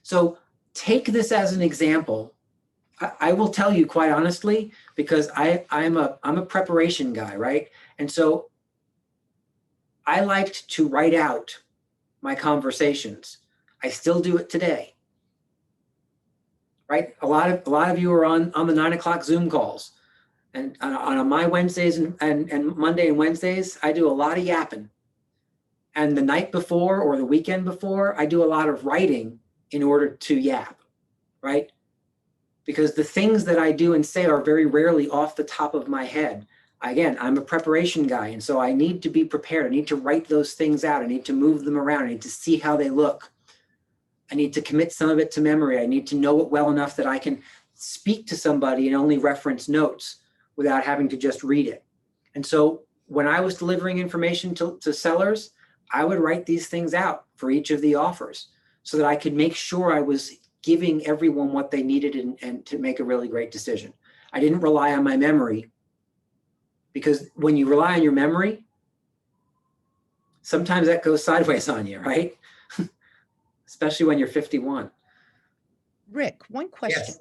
So take this as an example. I will tell you quite honestly, because I'm a preparation guy, right? And so I liked to write out my conversations. I still do it today. Right? A lot of you are on the 9 o'clock Zoom calls. And on my Wednesdays and Monday and Wednesdays, I do a lot of yapping. And the night before or the weekend before, I do a lot of writing in order to yap, right? Because the things that I do and say are very rarely off the top of my head. Again, I'm a preparation guy, and so I need to be prepared. I need to write those things out. I need to move them around. I need to see how they look. I need to commit some of it to memory. I need to know it well enough that I can speak to somebody and only reference notes without having to just read it. And so when I was delivering information to sellers, I would write these things out for each of the offers so that I could make sure I was giving everyone what they needed and to make a really great decision. I didn't rely on my memory, because when you rely on your memory, sometimes that goes sideways on you, right? Especially when you're 51. Rick, one question. Yes.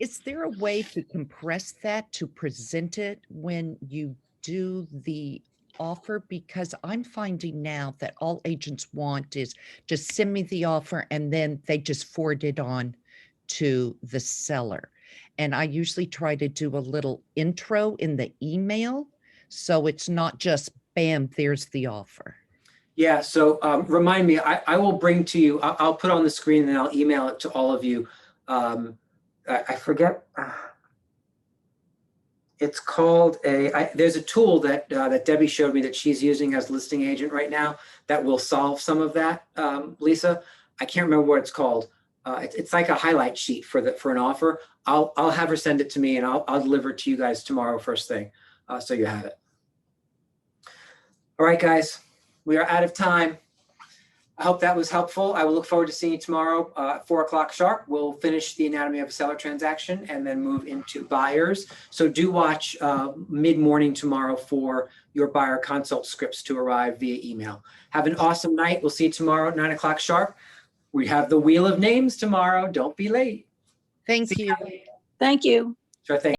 Is there a way to compress that, to present it when you do the offer? Because I'm finding now that all agents want is just send me the offer and then they just forward it on to the seller. And I usually try to do a little intro in the email, so it's not just bam, there's the offer. Yeah, so remind me, I will bring to you, I'll put on the screen and I'll email it to all of you. I forget, it's called there's a tool that Debbie showed me that she's using as listing agent right now that will solve some of that, Lisa. I can't remember what it's called. It's like a highlight sheet for an offer. I'll have her send it to me and I'll deliver it to you guys tomorrow first thing, so you have it. All right, guys. We are out of time. I hope that was helpful. I will look forward to seeing you tomorrow at 4 o'clock sharp. We'll finish the anatomy of a seller transaction and then move into buyers. So do watch mid-morning tomorrow for your buyer consult scripts to arrive via email. Have an awesome night. We'll see you tomorrow at 9 o'clock sharp. We have the Wheel of Names tomorrow. Don't be late. Thank you. Thank you. Sure thing.